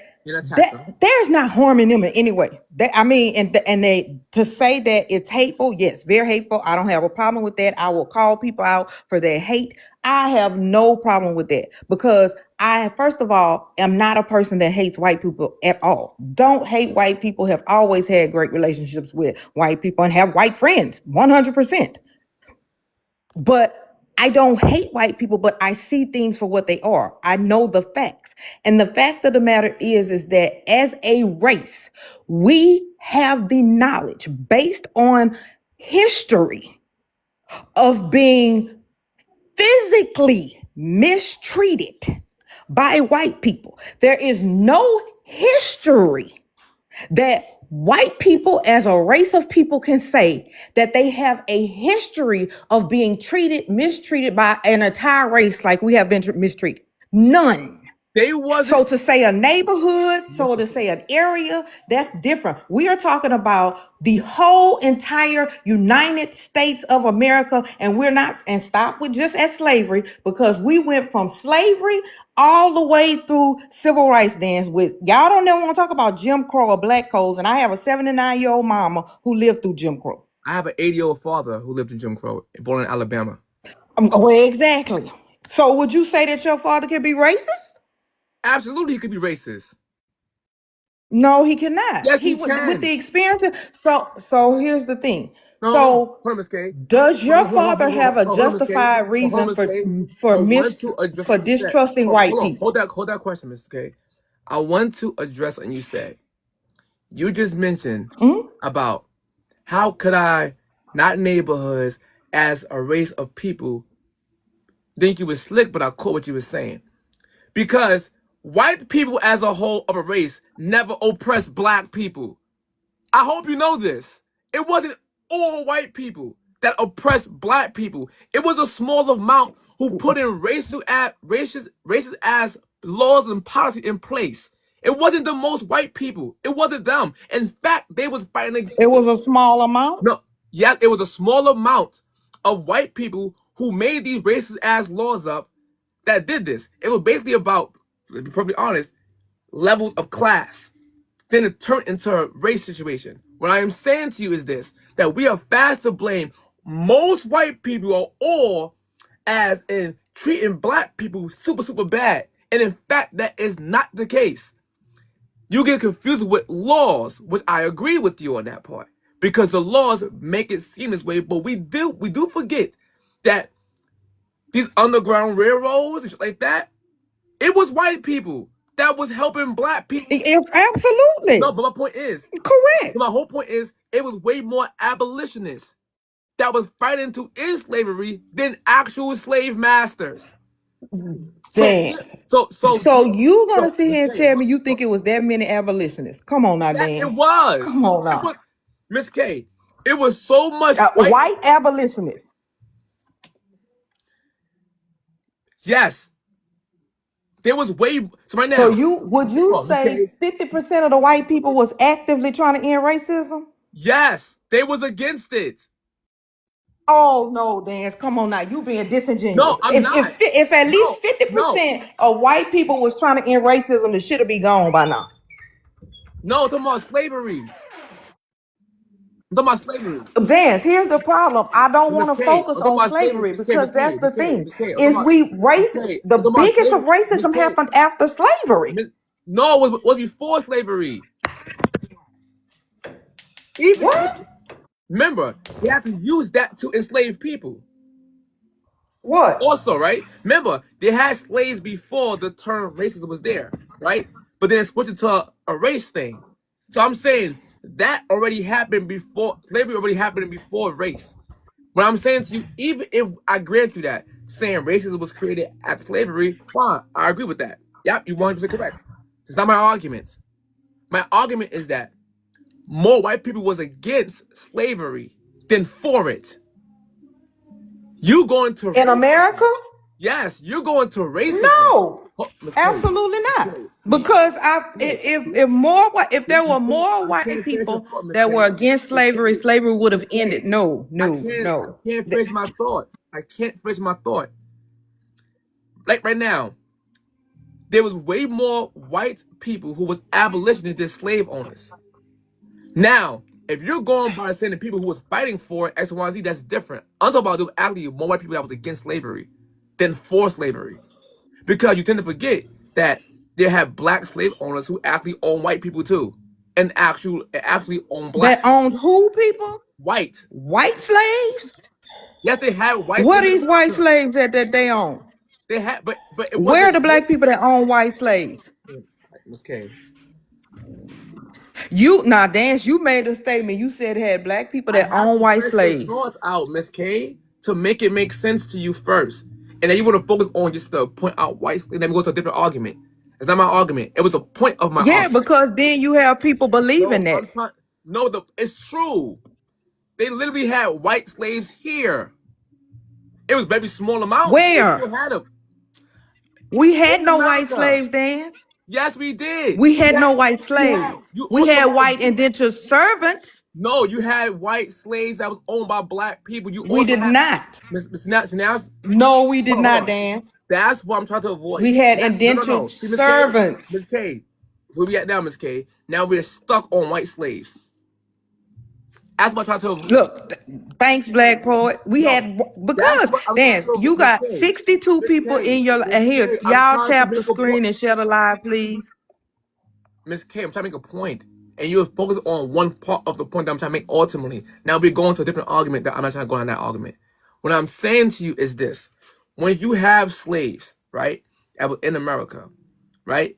there's not harming them in any way. To say that it's hateful, yes, very hateful. I don't have a problem with that. I will call people out for their hate. I have no problem with that because I, first of all, am not a person that hates white people at all. Don't hate white people. Have always had great relationships with white people and have white friends, 100%. But I don't hate white people, but I see things for what they are. I know the facts. And the fact of the matter is that as a race, we have the knowledge based on history of being physically mistreated by white people. There is no history that white people as a race of people can say that they have a history of being mistreated by an entire race like we have been mistreated. None. So to say a neighborhood, so to say an area, that's different. We are talking about the whole entire United States of America, and stop with just at slavery, because we went from slavery all the way through civil rights. Dance with y'all don't never want to talk about Jim Crow or black codes, and I have a 79-year-old mama who lived through Jim Crow. I have an 80-year-old father who lived in Jim Crow, born in Alabama. Well, exactly. So would you say that your father can be racist? Absolutely, he could be racist. No, he cannot. Yes, he can. With the experience. So here's the thing. Hold on, Ms. K. Does your father have a justified reason for distrusting white people? Hold that question, Ms. K. I want to address what you said. You just mentioned about how could I, not neighborhoods, as a race of people, think you were slick, but I caught what you were saying. Because white people as a whole of a race never oppressed black people. I hope you know this. It wasn't all white people that oppressed black people. It was a small amount who put in racist as laws and policy in place. It wasn't the most white people. It wasn't them. In fact, they was fighting against it. Was a small amount? No. Yes, it was a small amount of white people who made these racist ass laws up that did this. It was basically about, to be perfectly honest, levels of class. Then it turned into a race situation. What I am saying to you is this, that we are fast to blame most white people or all as in treating black people super, super bad. And in fact, that is not the case. You get confused with laws, which I agree with you on that part. Because the laws make it seem this way, but we do forget that these underground railroads and shit like that, it was white people that was helping black people. Absolutely. No, but my point is, Correct. my whole point is, it was way more abolitionists that was fighting to end slavery than actual slave masters. Dan. So you gonna so, sit here and Miss K, tell me you think it was that many abolitionists? Come on now, that Dan. it was. Come on now. It was, Miss K, it was so much white abolitionists. Yes. There was way so right now. So would you say 50% of the white people was actively trying to end racism? Yes, they was against it. Oh no, Dan! Come on now, you being disingenuous. No, I'm not. If at least 50% of white people was trying to end racism, it should have been gone by now. No, I'm talking about slavery. I'm talking about slavery. Vance, here's the problem. I don't want to focus on slavery because that's the thing. The biggest of racism happened after slavery. No, it was before slavery. What? Remember, they have to use that to enslave people. What? Also, right? Remember, they had slaves before the term racism was there, right? But then it switched to a race thing. So I'm saying that already happened before slavery. Already happened before race. What I'm saying to you, even if I grant you that, saying racism was created after slavery, fine, I agree with that. Yep, you're 100% correct. It's not my argument. My argument is that more white people was against slavery than for it. You going to in America? Yes, you're going to racism. No, absolutely not. Because if there were more white people that were against slavery, slavery would have ended. No. I can't finish my thought. Like right now, there was way more white people who was abolitionists than slave owners. Now, if you're going by saying the people who was fighting for X, Y, Z, that's different. I'm talking about there was actually more white people that was against slavery than for slavery. Because you tend to forget that they had black slave owners who actually own white people too. And actually own black. That owned who people? White. White slaves? Yes, they had white. What are these white slaves that they own? They had, but where are the black people that own white slaves? Miss K. Dance, you made a statement. You said it had black people that own white slaves. Thoughts out, Miss K, to make it make sense to you first. And then you want to focus on just to point out white slaves, and then we go to a different argument. It's not my argument. It was a point of my argument. Because then you have people believing that. It's true. They literally had white slaves here. It was very small amount. Where? We had no white slaves, Dan. Yes, we did. We had no white slaves. We had white indentured servants. No, you had white slaves that was owned by black people. We did not. No, we did not, Dan. That's what I'm trying to avoid. We had indentured servants. Miss K, where we at now, Miss K? Now we're stuck on white slaves. That's what I'm trying to avoid. Look, thanks, Black Poet. We had, because, Dan, you got 62 people in your, and here, y'all tap the screen and share the live, please. Miss K, I'm trying to make a point, and you're focused on one part of the point that I'm trying to make ultimately. Now we're going to a different argument that I'm not trying to go on that argument. What I'm saying to you is this. When you have slaves, right, that was in America, right,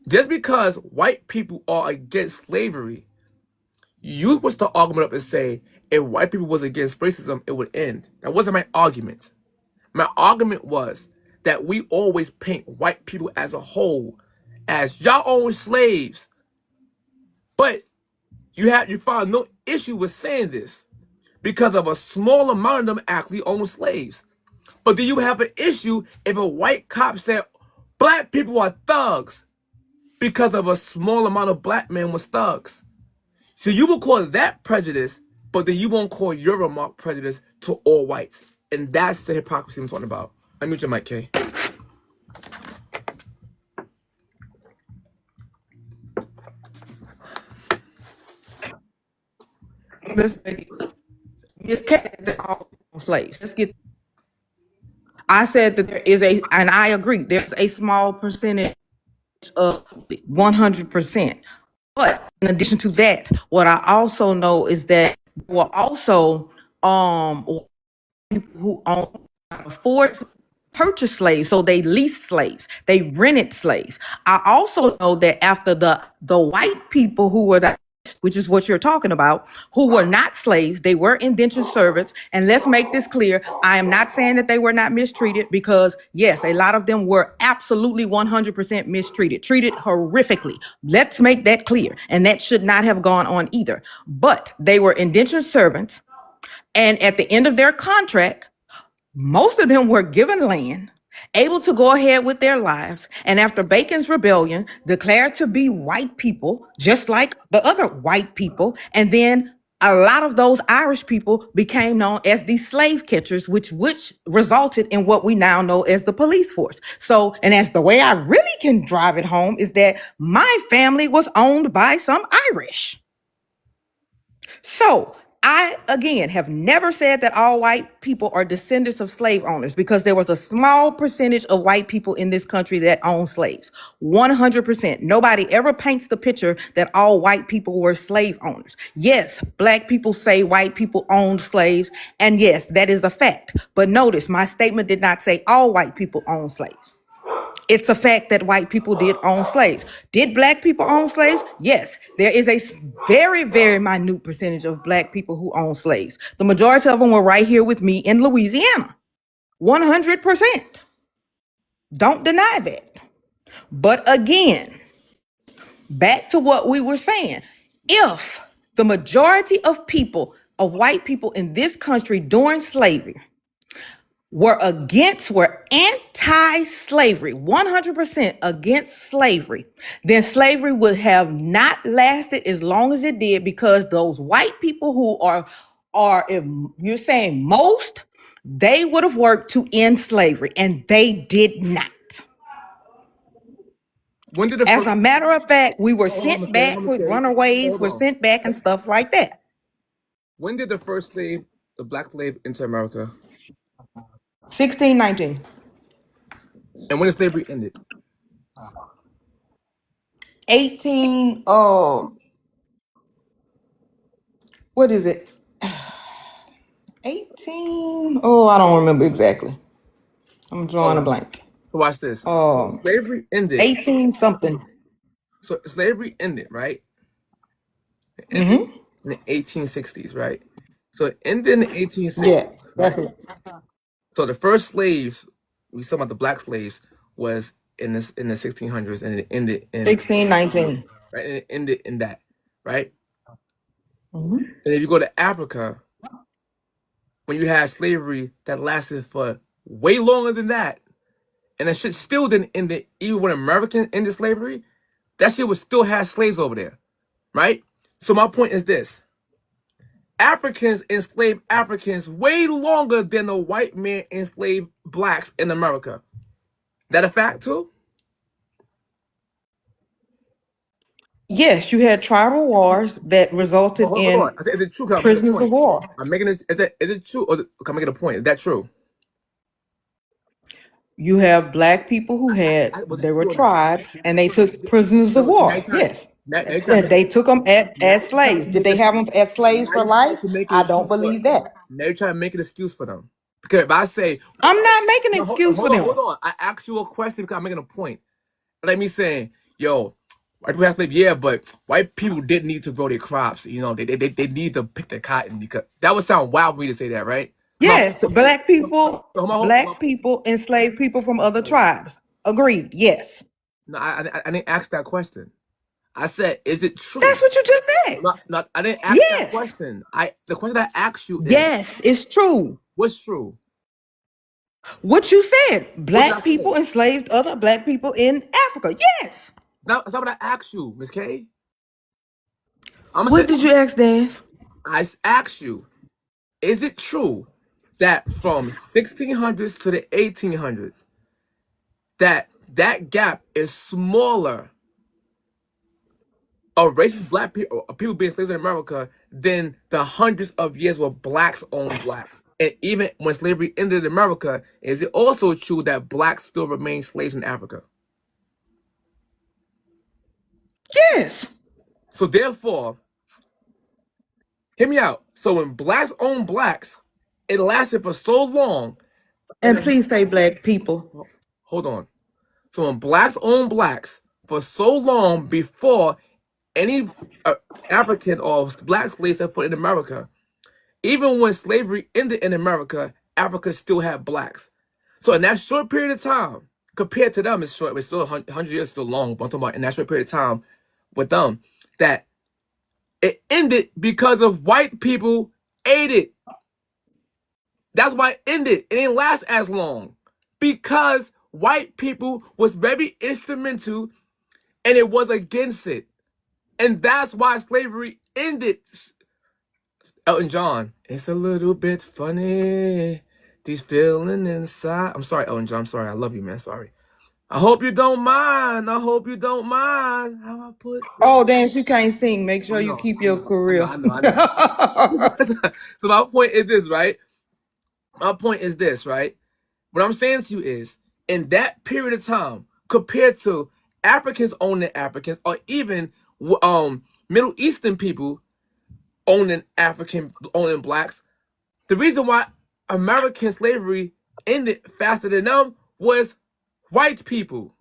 just because white people are against slavery, you push the argument up and say, if white people was against racism, it would end. That wasn't my argument. My argument was that we always paint white people as a whole as y'all own slaves. But you found no issue with saying this because of a small amount of them actually own slaves. But do you have an issue if a white cop said black people are thugs because of a small amount of black men was thugs? So you will call that prejudice, but then you won't call your remark prejudice to all whites. And that's the hypocrisy I'm talking about. Unmute your mic, Kay. You can't all slaves. Let's get. I said that there is and I agree, there's a small percentage 100%. But in addition to that, what I also know is that there were also people who afford to purchase slaves, so they leased slaves, they rented slaves. I also know that after the white people who were which is what you're talking about, who were not slaves, they were indentured servants. And let's make this clear, I am not saying that they were not mistreated, because yes, a lot of them were absolutely 100% mistreated, treated horrifically. Let's make that clear. And that should not have gone on either. But they were indentured servants. And at the end of their contract, most of them were given land, able to go ahead with their lives, and after Bacon's Rebellion, declared to be white people, just like the other white people. And then a lot of those Irish people became known as the slave catchers, which resulted in what we now know as the police force. So, and as the way I really can drive it home is that my family was owned by some Irish. So I, again, have never said that all white people are descendants of slave owners, because there was a small percentage of white people in this country that owned slaves. 100%. Nobody ever paints the picture that all white people were slave owners. Yes, black people say white people owned slaves, and yes, that is a fact. But notice, my statement did not say all white people owned slaves. It's a fact that white people did own slaves. Did black people own slaves? Yes. There is a very, very minute percentage of black people who own slaves. The majority of them were right here with me in Louisiana. 100%. Don't deny that. But again, back to what we were saying. If the majority of white people in this country during slavery were anti-slavery, 100% against slavery, then slavery would have not lasted as long as it did, because those white people who are if you're saying most, they would have worked to end slavery, and they did not. When did the As first, a matter of fact, we were hold on, sent Miss Kay, back hold on, with Miss Kay. runaways, Hold were on. sent back and stuff like that. When did the first slave, the black slave, enter America? 1619. And when did slavery ended? 18, what is it? 18, I don't remember exactly. I'm drawing a blank. So watch this. So slavery ended. 18 something. So slavery ended, right? It Mm-hmm. ended in the 1860s, right? So it ended in the 1860s. Yeah, that's it. So the first slaves, we talking about the black slaves, was in the 1600s, and it ended in 1619. right, and it ended in that, right? Mm-hmm. And if you go to Africa, when you had slavery that lasted for way longer than that, and that shit still didn't end it, even when Americans ended slavery, that shit would still have slaves over there, right? So my point is this: Africans enslaved Africans way longer than the white man enslaved blacks in America. That a fact too? Yes, you had tribal wars that resulted Hold in on. I said, is it true? 'Cause I'm making a prisoners of point. war. I'm making it. Is it true? Or I'm making a point. Is that true? You have black people who Was it there were true or not? tribes, and they took prisoners of No, war. now you're trying- Yes. now you're And trying they took them as you're slaves. trying to Did they make have them as slaves now for you're life? trying to make an I don't excuse for believe that. Now you're trying to make an excuse for them. Because if I say, I'm not making an no, excuse for hold on, them. hold on. I asked you a question because I'm making a point. Like me saying, yo, white people have slaves, yeah, but white people didn't need to grow their crops. You know, they need to pick their cotton, because that would sound wild for me to say that, right? Yes, black people, Hold on, black people enslaved people from other tribes. Agreed. Yes. No, I didn't ask that question. I said, is it true? That's what you just said. I didn't ask that Yes. question. The question I asked you is, Yes, it's true. what's true? What you said. Black I people say? enslaved other black people in Africa. Yes. That's not what I asked you, Miss K. What did you ask, Dan? I asked you, is it true that from 1600s to the 1800s, that gap is smaller of racist black people, or people being slaves in America, than the hundreds of years where blacks owned blacks? And even when slavery ended in America, is it also true that blacks still remain slaves in Africa? Yes. So therefore, hear me out. So when blacks own blacks, it lasted for so long. And please say black people. Hold on. So when blacks own blacks for so long before any African or black slaves set foot in America, even when slavery ended in America, Africa still had blacks. So in that short period of time, compared to them, it's short. It's still 100 years, still long. But I'm talking about in that short period of time with them, that it ended because of white people ate it. That's why it ended. It didn't last as long because white people was very instrumental and it was against it. And that's why slavery ended. Elton John, it's a little bit funny, these feeling inside. I'm sorry, Elton John. I'm sorry. I love you, man. Sorry. I hope you don't mind. I hope you don't mind how I put. Oh, dance, you can't sing. Make sure I you know, keep I your know, career. I know. So my point is this, right? My point is this, right? What I'm saying to you is, in that period of time, compared to Africans owning Africans, or even Middle Eastern people owning blacks, the reason why American slavery ended faster than them was white people.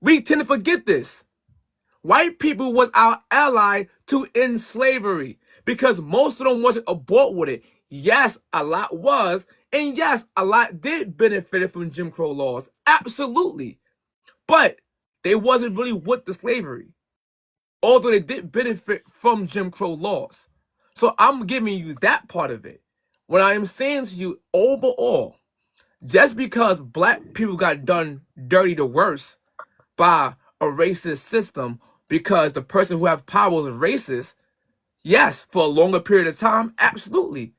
We tend to forget this. White people was our ally to end slavery because most of them wasn't aboard with it. Yes, a lot was, and yes, a lot did benefit from Jim Crow laws. Absolutely. But they wasn't really with the slavery, although they did benefit from Jim Crow laws. So I'm giving you that part of it. What I am saying to you overall, just because black people got done dirty the worst by a racist system because the person who have power was racist, yes, for a longer period of time, absolutely.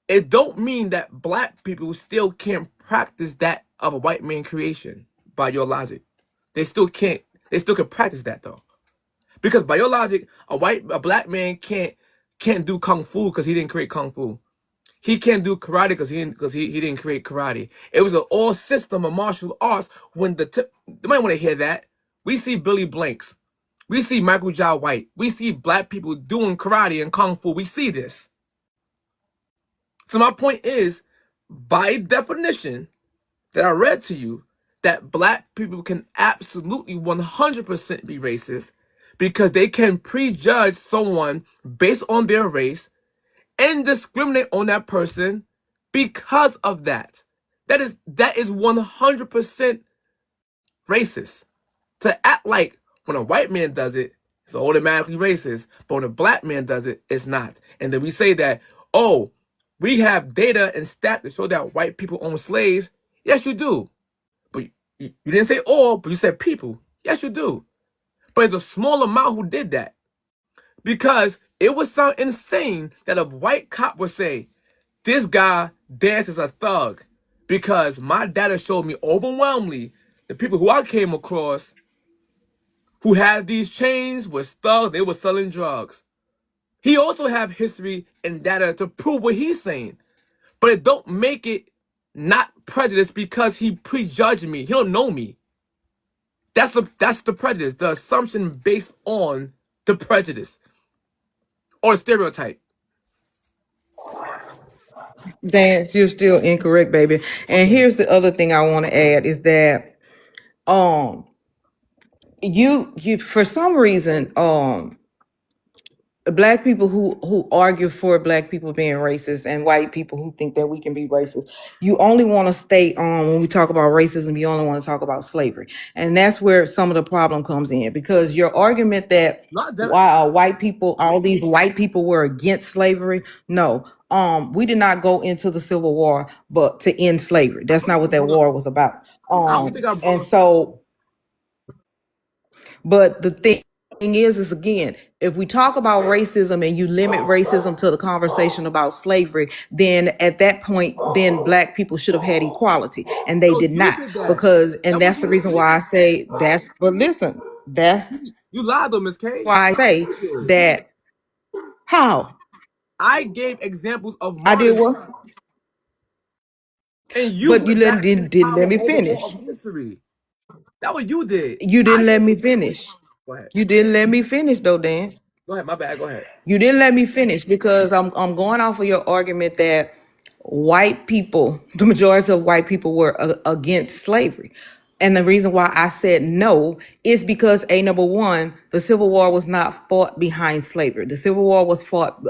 It don't mean that black people still can't practice that of a white man creation by your logic. They still can't. They still can practice that though, because by your logic, a black man can't do kung fu because he didn't create kung fu. He can't do karate because he didn't create karate. It was an all system of martial arts. When you might want to hear that. We see Billy Blanks. We see Michael Jai White. We see black people doing karate and kung fu. We see this. So my point is, by definition, that I read to you, that black people can absolutely 100% be racist because they can prejudge someone based on their race and discriminate on that person because of that. That is 100% racist. To act like when a white man does it, it's automatically racist, but when a black man does it, it's not. And then we say that, oh, we have data and stats to show that white people own slaves. Yes, you do. But you didn't say all, but you said people. Yes, you do. But it's a small amount who did that. Because it would sound insane that a white cop would say, this guy dances a thug. Because my data showed me overwhelmingly the people who I came across who had these chains was thugs, they were selling drugs. He also have history and data to prove what he's saying. But it don't make it not prejudice because he prejudged me. He don't know me. That's the prejudice, the assumption based on the prejudice or the stereotype. Dance, you're still incorrect, baby. And here's the other thing I want to add is that you for some reason black people who argue for black people being racist and white people who think that we can be racist, you only want to stay on when we talk about racism, you only want to talk about slavery. And that's where some of the problem comes in, because your argument that white people, all these white people were against slavery, no. We did not go into the Civil War but to end slavery. That's not what that war was about. And so, but the thing is again, if we talk about racism and you limit racism to the conversation about slavery, then at that point, then black people should have had equality, and they did not. Because, and that's the reason why I say that's. But listen, that's you lied though, Ms. K. Why I say that. How? I gave examples of I did what? And you, but you didn't let me finish. History. That's what you did. You didn't let me finish. Go ahead. You didn't let me finish though, Dan. Go ahead. My bad. Go ahead. You didn't let me finish because I'm going off of your argument that white people, the majority of white people were against slavery. And the reason why I said no is because number one, the Civil War was not fought behind slavery. The Civil War was fought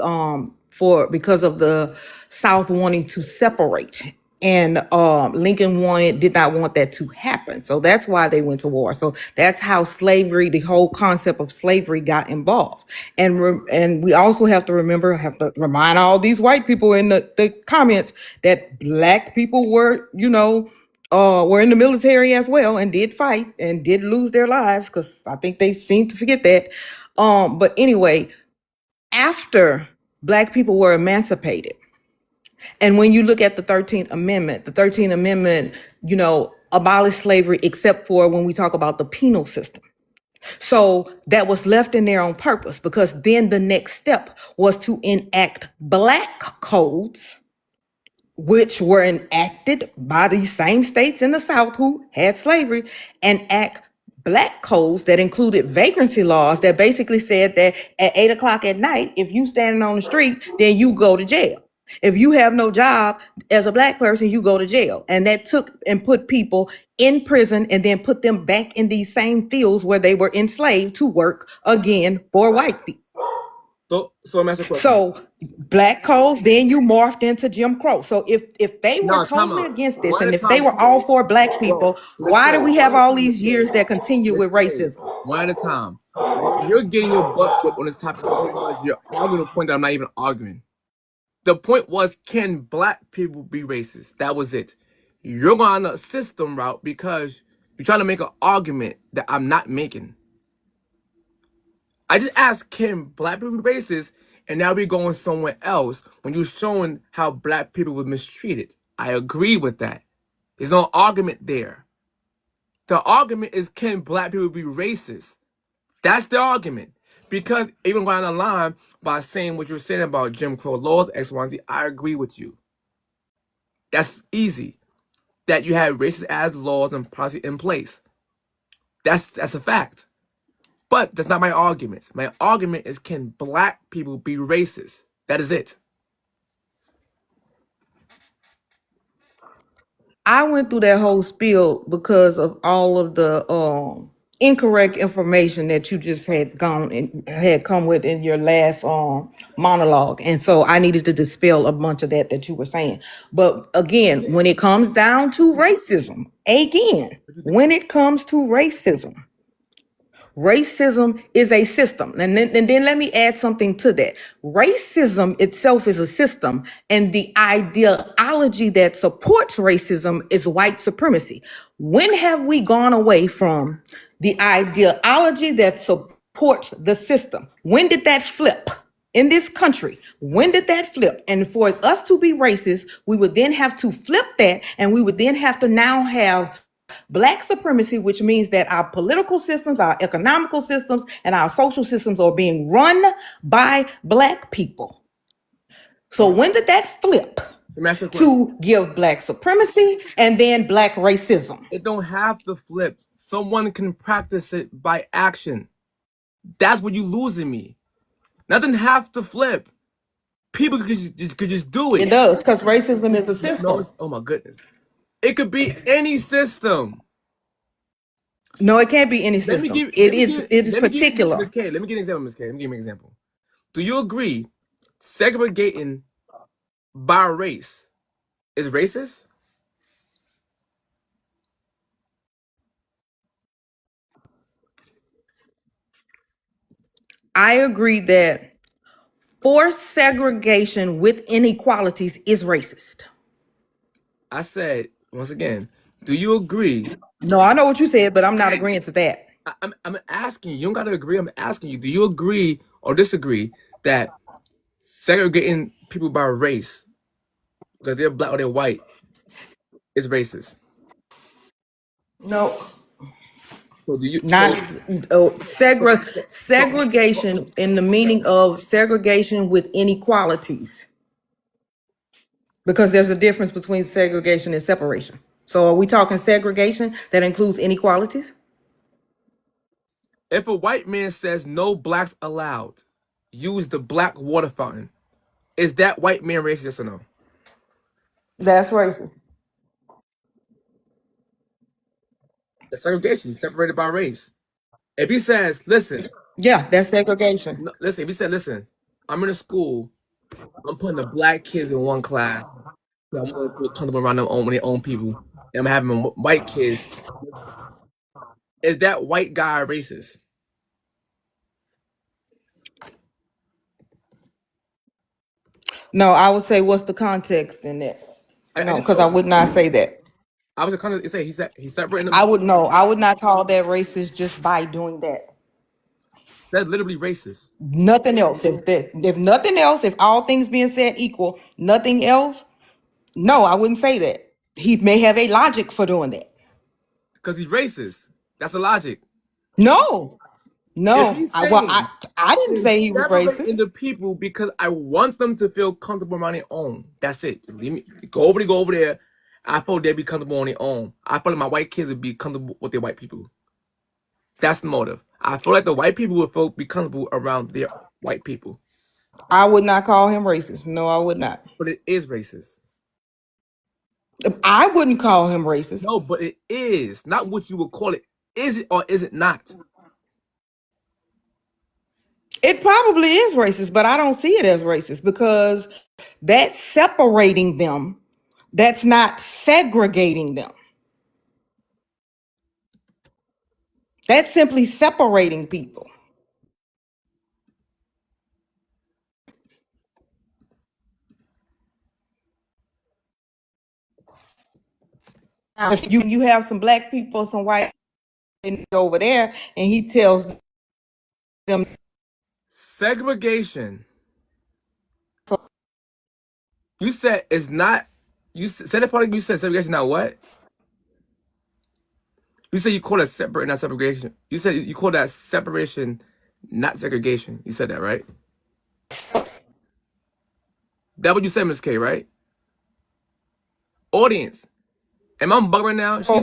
because of the South wanting to separate. And Lincoln did not want that to happen. So that's why they went to war. So that's how slavery, the whole concept of slavery got involved. And we also have to remind all these white people in the comments that black people were in the military as well and did fight and did lose their lives, because I think they seem to forget that. But anyway, after black people were emancipated, and when you look at the 13th Amendment, abolished slavery except for when we talk about the penal system. So that was left in there on purpose, because then the next step was to enact black codes, which were enacted by these same states in the South who had slavery, and act black codes that included vagrancy laws that basically said that at 8 o'clock at night, if you standing on the street, then you go to jail. If you have no job as a black person, you go to jail. And that took and put people in prison and then put them back in these same fields where they were enslaved to work again for white people. So let me ask you a question. So black codes, then you morphed into Jim Crow. So if they were totally against this, and if they were all for black people, why do we have all these years that continue with racism? One at a time. You're getting your butt whipped on this topic because you're arguing a point that I'm not even arguing. The point was, can black people be racist? That was it. You're going on a system route because you're trying to make an argument that I'm not making. I just asked, can black people be racist? And now we're going somewhere else when you're showing how black people were mistreated. I agree with that. There's no argument there. The argument is, can black people be racist? That's the argument. Because even going on the line by saying what you're saying about Jim Crow laws, X, Y, and Z, I agree with you. That's easy. That you have racist ass laws and policy in place. That's a fact. But that's not my argument. My argument is, can black people be racist? That is it. I went through that whole spiel because of all of the incorrect information that you just had come with in your last monologue, and so I needed to dispel a bunch of that you were saying. But again, when it comes down to racism, racism is a system. And then let me add something to that. Racism itself is a system, and the ideology that supports racism is white supremacy. When have we gone away from the ideology that supports the system? When did that flip? In this country, when did that flip? And for us to be racist, we would then have to flip that, and we would then have to now have black supremacy, which means that our political systems, our economical systems, and our social systems are being run by black people. So when did that flip to give black supremacy and then black racism? It don't have to flip. Someone can practice it by action. That's what you losing me. Nothing have to flip. People could just do it. It does, because racism is a system. No, oh my goodness. It could be any system. No, it can't be any system. It is particular. Ms. K, let me give an example, Ms. K. Let me give you an example. Do you agree segregating by race is racist? I agree that forced segregation with inequalities is racist. I said, once again, do you agree? No, I know what you said, but I'm not agreeing to that. I'm asking you. You don't got to agree. I'm asking you. Do you agree or disagree that segregating people by race, because they're black or they're white, is racist? No. So do you segregation in the meaning of segregation with inequalities? Because there's a difference between segregation and separation. So are we talking segregation that includes inequalities? If a white man says no blacks allowed, use the black water fountain, is that white man racist, yes or no? That's racist. That's segregation. He's separated by race. If he says, listen, Yeah, that's segregation. listen, if he said, listen, I'm in a school, I'm putting the black kids in one class, so I'm going to feel comfortable around them when they own people, and I'm having white kids, is that white guy racist? No, I would say what's the context in that? I No, just because I told, would not say that. I was kind of say he's separating I them. would no, I would not call that racist just by doing that. That's literally racist. Nothing else. If nothing else, if all things being said equal, nothing else, no, I wouldn't say that. He may have a logic for doing that. Because he's racist. That's the logic. No, If no. he's I didn't say he was separating racist. the people because I want them to feel comfortable around their own. That's it. Leave me, go over there. I feel they'd be comfortable on their own. I feel like my white kids would be comfortable with their white people. That's the motive. I feel like the white people would be comfortable around their white people. I would not call him racist. No, I would not. But it is racist. I wouldn't call him racist. No, but it is. Not what you would call it. Is it or is it not? It probably is racist, but I don't see it as racist because that's separating them. That's not segregating them. That's simply separating people. Now, if you have some black people, some white over there, and he tells them Segregation. You said it's not. You said the part you said segregation. Not what? You said you call it separate, not segregation. You said you call that separation, not segregation. You said that, right? That what you said, Ms. K, right? Audience, am I bugging right now? She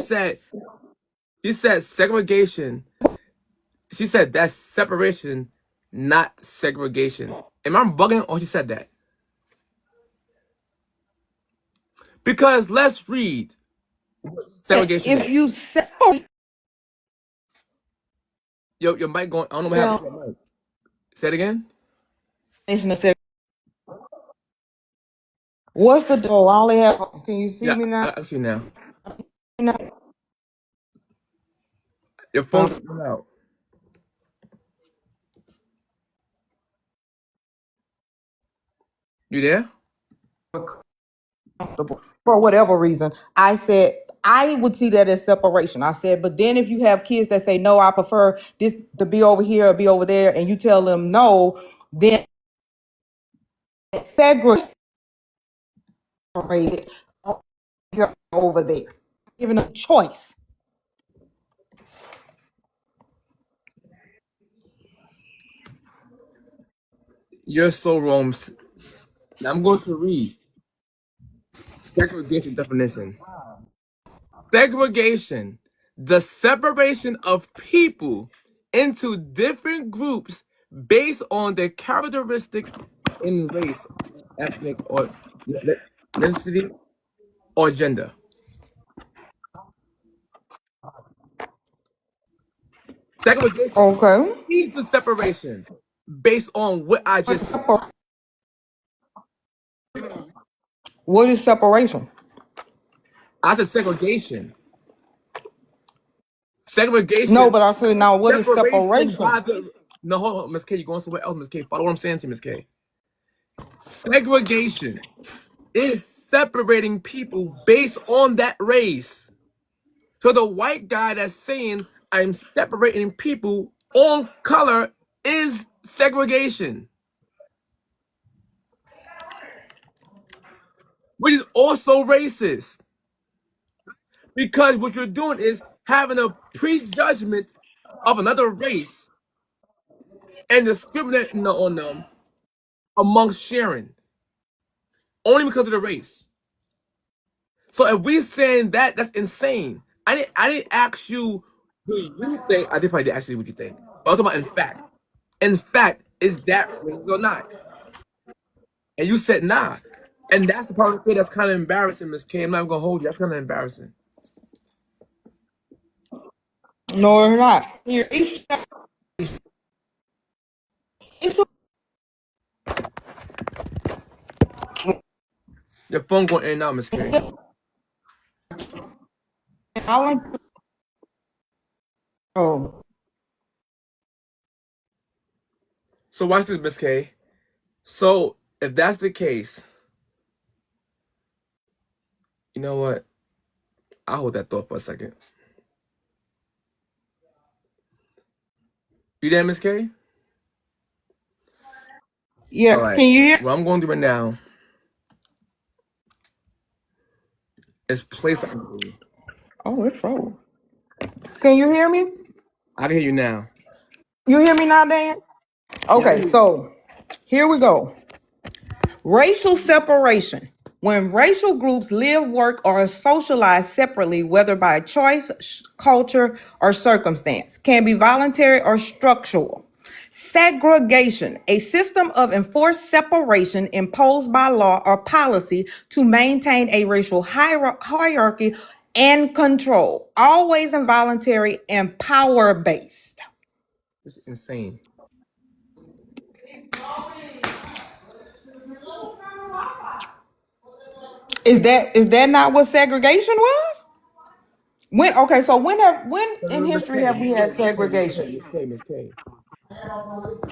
said segregation. She said that's separation, not segregation. Am I bugging or she said that? Because let's read what segregation. if you separate Your mic going. I don't know what happened to your mic. Say it again. what's the door? I only have. Can you see Yeah, me now? I see now. Your phone's coming out. You there? For whatever reason, I said I would see that as separation. I said, but then if you have kids that say no, I prefer this to be over here or be over there, and you tell them no, then segregated over there, giving them a choice. You're so wrong. Now I'm going to read segregation definition. Segregation, the separation of people into different groups based on their characteristic in race, ethnic, or ethnicity, or gender. Segregation Okay. is the separation based on what I just said. What is separation? I said segregation. Segregation. No, but I said now what is separation? No, hold on, Ms. K, you're going somewhere else, Ms. K. Follow what I'm saying to you, Ms. K. Segregation is separating people based on that race. So the white guy that's saying I'm separating people on color is segregation. Which is also racist. Because what you're doing is having a prejudgment of another race and discriminating on them amongst sharing. Only because of the race. So if we're saying that, that's insane. I didn't ask you, do you think? I did probably ask you what you think. I'm talking about in fact. In fact, is that racist or not? And you said nah. And that's the part of it that's kind of embarrassing, Miss K. I'm not even gonna hold you. That's kind of embarrassing. No, it's not. Here, it's Your phone going in and out, Miss K. I like. Oh, So watch this, Miss K. So if that's the case, you know what? I'll hold that thought for a second. You there, Miss K? yeah. All right. Can you hear? What I'm going to do right now is play something for you. Oh, it's froze. Can you hear me? I can hear you now. You hear me now, Dan? Okay, so here we go. Racial separation. When racial groups live, work, or are socialized separately, whether by choice, culture, or circumstance, can be voluntary or structural. Segregation, a system of enforced separation imposed by law or policy to maintain a racial hierarchy and control, always involuntary and power based. This is insane. Is that not what segregation was? When when in Miss history K, have we Miss K, had Miss K, Miss K, segregation? Miss K, Miss K.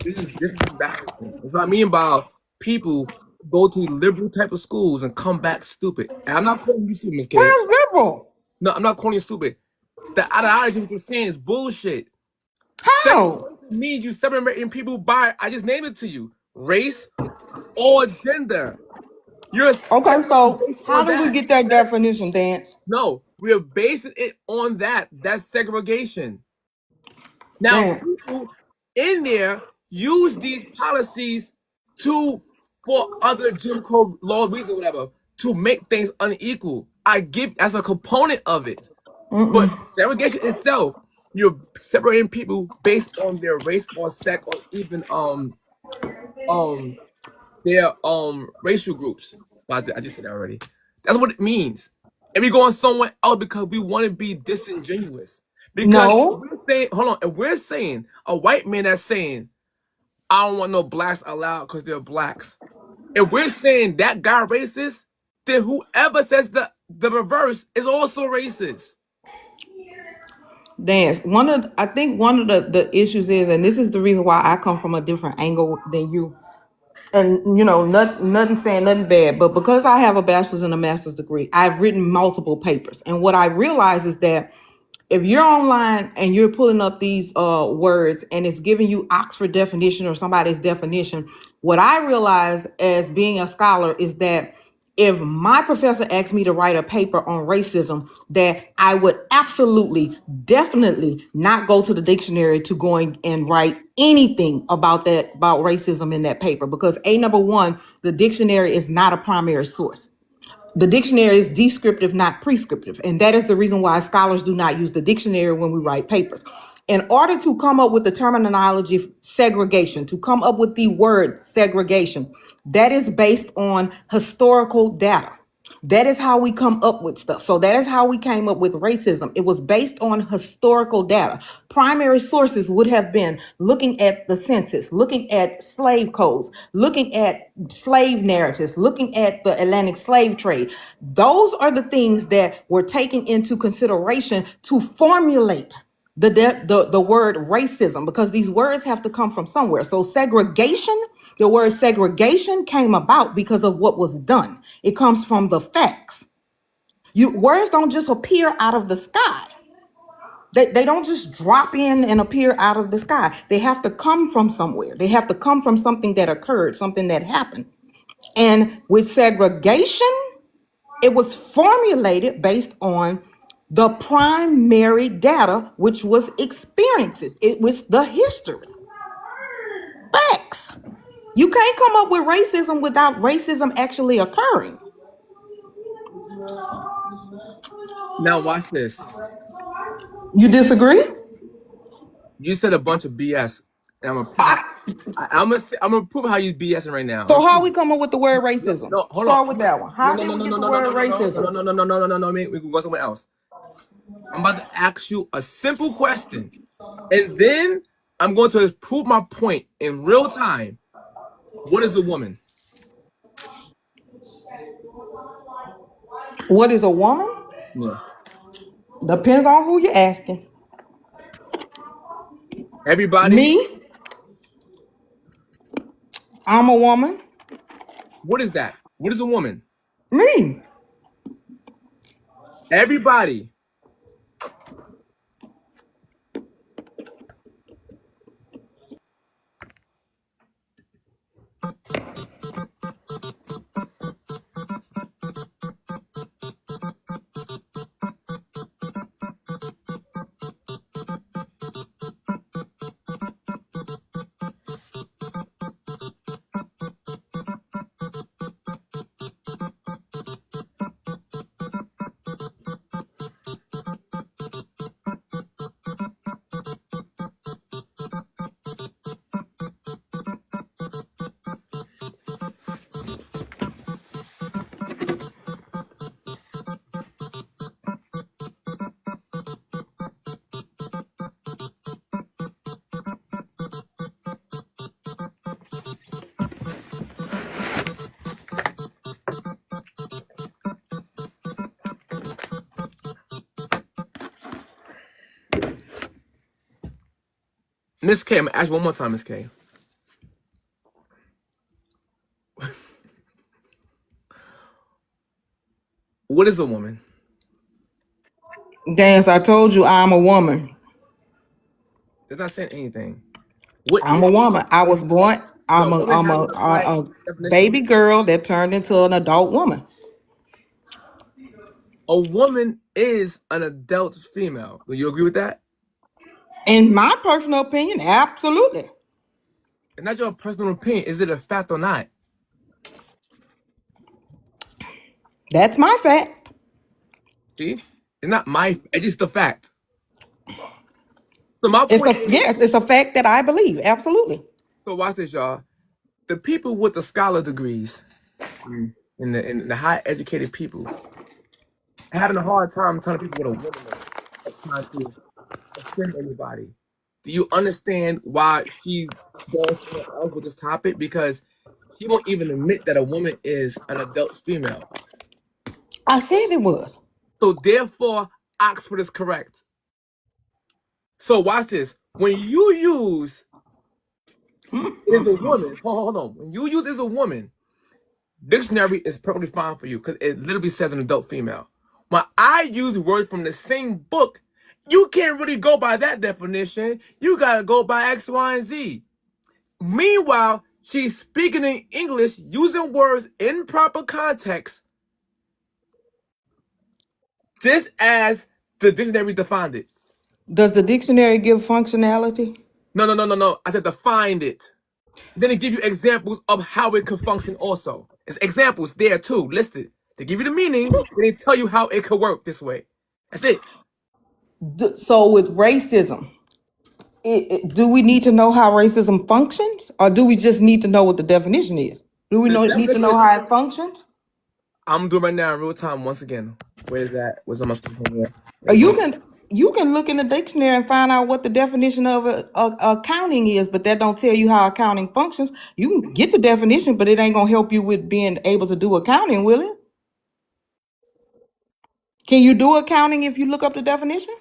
This is embarrassing. That's what I mean by people go to liberal type of schools and come back stupid. And I'm not calling you stupid, Miss K. Where's liberal? No, I'm not calling you stupid. The ideology what you're saying is bullshit. How? Segregation means you separating people by, I just named it to you, race or gender. You're Okay, separating so based how on do we that. get that definition, Dance? No, we're basing it on that. That's segregation. Now, Dance. people in there use these policies for other Jim Crow law reasons, whatever, to make things unequal. I give as a component of it. But segregation itself, you're separating people based on their race or sex or even their racial groups. I just said that already. That's what it means. And we going somewhere else because we want to be disingenuous. Because if No. we're saying, hold on, if we're saying a white man that's saying, I don't want no blacks allowed because they're blacks. If we're saying that guy racist, then whoever says the reverse is also racist. Dance. I think one of the issues is, and this is the reason why I come from a different angle than you. And nothing saying nothing bad, but because I have a bachelor's and a master's degree, I've written multiple papers. And what I realize is that if you're online and you're pulling up these words and it's giving you Oxford definition or somebody's definition, what I realize as being a scholar is that if my professor asked me to write a paper on racism, that I would absolutely, definitely not go to the dictionary to going and write anything about racism in that paper, because number one, the dictionary is not a primary source. The dictionary is descriptive, not prescriptive. And that is the reason why scholars do not use the dictionary when we write papers. In order to come up with the terminology segregation, to come up with the word segregation, that is based on historical data. That is how we come up with stuff. So that is how we came up with racism. It was based on historical data. Primary sources would have been looking at the census, looking at slave codes, looking at slave narratives, looking at the Atlantic slave trade. Those are the things that were taken into consideration to formulate the word racism, because these words have to come from somewhere. So segregation, the word segregation came about because of what was done. It comes from the facts. Words don't just appear out of the sky. They don't just drop in and appear out of the sky. They have to come from somewhere. They have to come from something that occurred, something that happened. And with segregation, it was formulated based on the primary data, which was experiences. It was the history. Facts. You can't come up with racism without racism actually occurring. Now watch this. You disagree? You said a bunch of BS. And I'm gonna prove how you BSing right now. So how we come up with the word No, racism? no, hold Start on. with that one. No, How no, did no, we no, get no, the no, no, word no, no, no, racism? no, no, no, no, no, no, no. We can go somewhere else. I'm about to ask you a simple question, and then I'm going to prove my point in real time. What is a woman? What is a woman? Yeah. Depends on who you're asking. Everybody. Me, I'm a woman. What is that? What is a woman? Me. Everybody. Miss K, I'm gonna ask you one more time, Miss K. What is a woman? Dance, I told you I'm a woman. That's not saying anything. What I'm is a woman. I was born. no I'm a woman I'm has a, an applied a, a definition? baby girl that turned into an adult woman. A woman is an adult female. Do you agree with that? In my personal opinion, absolutely. It's not your personal opinion. Is it a fact or not? That's my fact. See? It's not my, it's just the fact. So my It's point a is, yes, it's a fact that I believe. Absolutely. so watch this, y'all. The people with the scholar degrees and the high educated people having a hard time telling people what a woman is, or trying to offend anybody. Do you understand why she going somewhere else with this topic? Because she won't even admit that a woman is an adult female. I said it was. So therefore, Oxford is correct. So watch this. When you use is a woman, hold on. When you use is a woman, dictionary is perfectly fine for you because it literally says an adult female. When I use words from the same book, you can't really go by that definition. You gotta go by X, Y, and Z. Meanwhile, she's speaking in English using words in proper context, just as the dictionary defined it. Does the dictionary give functionality? No. I said defined it. Then it give you examples of how it could function also. There's examples there too, listed. They give you the meaning, and they tell you how it could work this way. That's it. So with racism, do we need to know how racism functions, or do we just need to know what the definition is? Do we The need to know definition, how it functions? I'm doing right now in real time once again. Where is that? Where's on my screen here? Or you can look in the dictionary and find out what the definition of accounting is, but that don't tell you how accounting functions. You can get the definition, but it ain't gonna help you with being able to do accounting, will it? Can you do accounting if you look up the definition?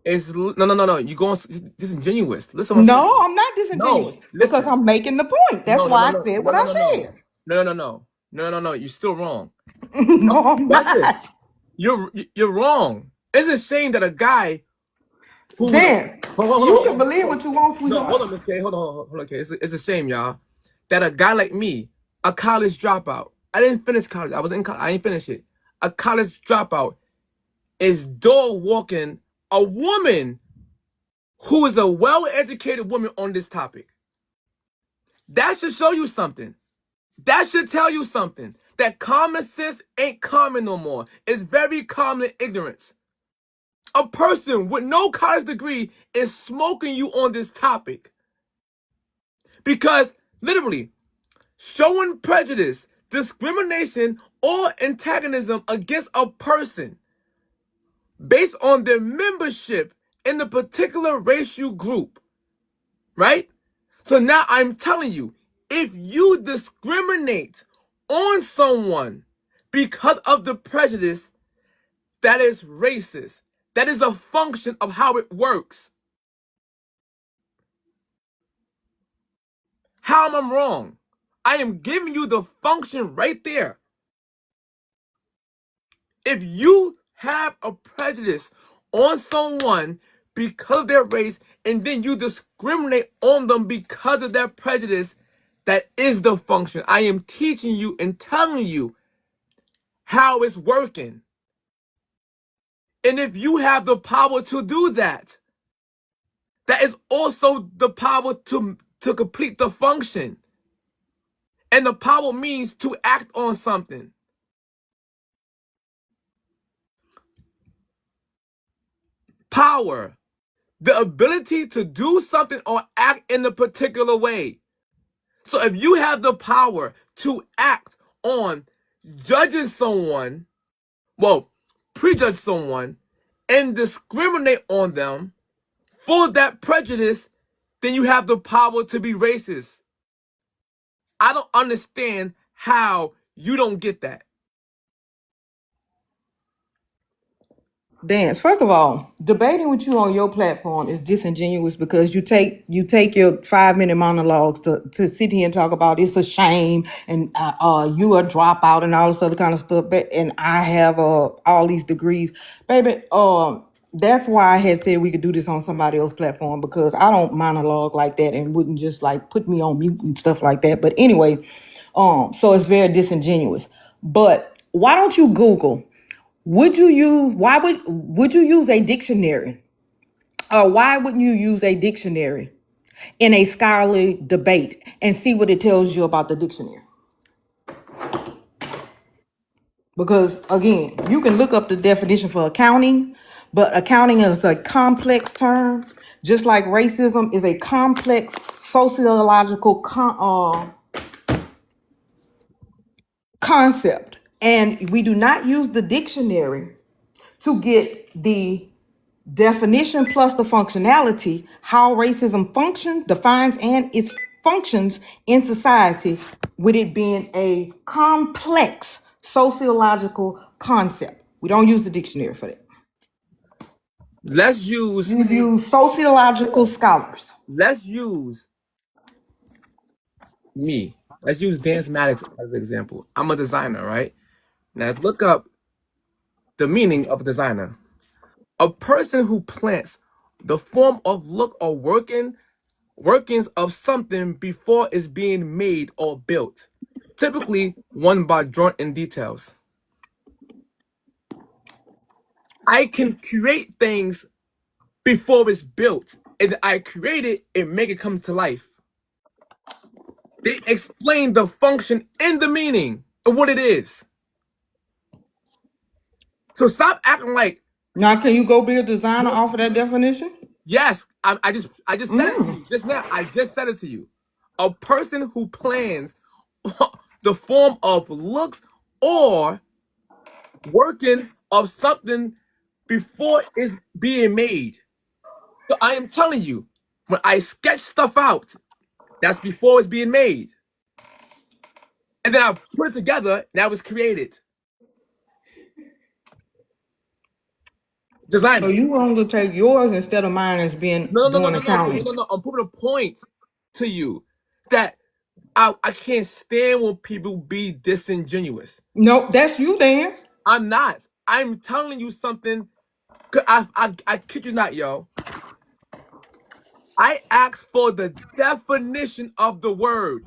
It's no. You going disingenuous. Listen, what I'm No, saying. I'm not disingenuous No, because listen. I'm making the point. That's why I said what I said. No. You're still wrong. No, I'm Watch this. not. You're wrong. It's a shame that a guy who Dan, hold you on, can believe what you want, no, sweetheart. hold on, Miss K. Hold on, okay. It's a shame, y'all, that a guy like me, a college dropout. I didn't finish college. I was in college. I didn't finish it. A college dropout is dog walking a woman who is a well-educated woman on this topic. That should show you something. That should tell you something. That common sense ain't common no more. It's very common ignorance. A person with no college degree is smoking you on this topic. Because literally, showing prejudice, discrimination, or antagonism against a person based on their membership in the particular racial group, right? So now I'm telling you, if you discriminate on someone because of the prejudice, that is racist. That is a function of how it works. How am I wrong? I am giving you the function right there. If you have a prejudice on someone because of their race and then you discriminate on them because of that prejudice, that is the function. I am teaching you and telling you how it's working. And if you have the power to do that, that is also the power to complete the function. And the power means to act on something. Power, the ability to do something or act in a particular way. So if you have the power to act on judging someone, well, prejudge someone, and discriminate on them for that prejudice, then you have the power to be racist. I don't understand how you don't get that. Dance. First of all, debating with you on your platform is disingenuous because you take your 5-minute monologues to sit here and talk about it's a shame and you a dropout and all this other kind of stuff. And I have all these degrees, baby. That's why I had said we could do this on somebody else's platform, because I don't monologue like that and wouldn't just like put me on mute and stuff like that. But anyway, so it's very disingenuous. But why don't you Google? Would you use a dictionary? Or why wouldn't you use a dictionary in a scholarly debate and see what it tells you about the dictionary? Because again, you can look up the definition for accounting, but accounting is a complex term, just like racism is a complex sociological concept. And we do not use the dictionary to get the definition plus the functionality, how racism defines and its functions in society, with it being a complex sociological concept. We don't use the dictionary for that. Let's use Sociological scholars. Let's use me. Let's use Dance Maddox as an example. I'm a designer, right? Now look up the meaning of a designer. A person who plants the form of look or workings of something before it's being made or built. Typically one by drawing in details. I can create things before it's built, and I create it and make it come to life. They explain the function and the meaning of what it is. So stop acting like. Now, can you go be a designer off of that definition? Yes, I just said it to you just now. I just said it to you. A person who plans the form of looks or working of something before it's being made. So I am telling you, when I sketch stuff out, that's before it's being made. And then I put it together, now it's created. Design. So you want to take yours instead of mine as being doing accounting? No. I'm proving a point to you that I can't stand when people be disingenuous. No, that's you, Dan. I'm not. I'm telling you something. I kid you not, yo. I asked for the definition of the word.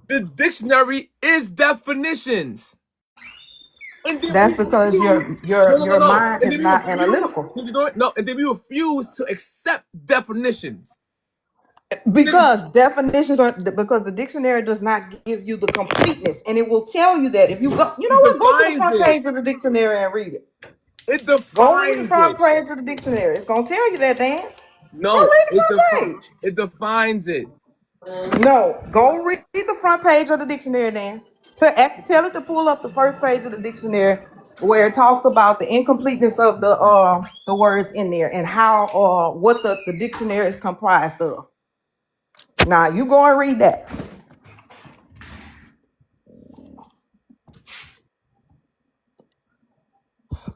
The dictionary is definitions. And that's because your mind is not analytical. And then we refuse to accept definitions. Because definitions because the dictionary does not give you the completeness, and it will tell you that if you go, go to the front page of the dictionary and read it. It Go read the defines front it. page of the dictionary. It's gonna tell you that, Dan. Go No, read the front page. it defines it. No, go read the front page of the dictionary, Dan. Tell it to pull up the first page of the dictionary where it talks about the incompleteness of the words in there and how what the dictionary is comprised of. Now you go and read that.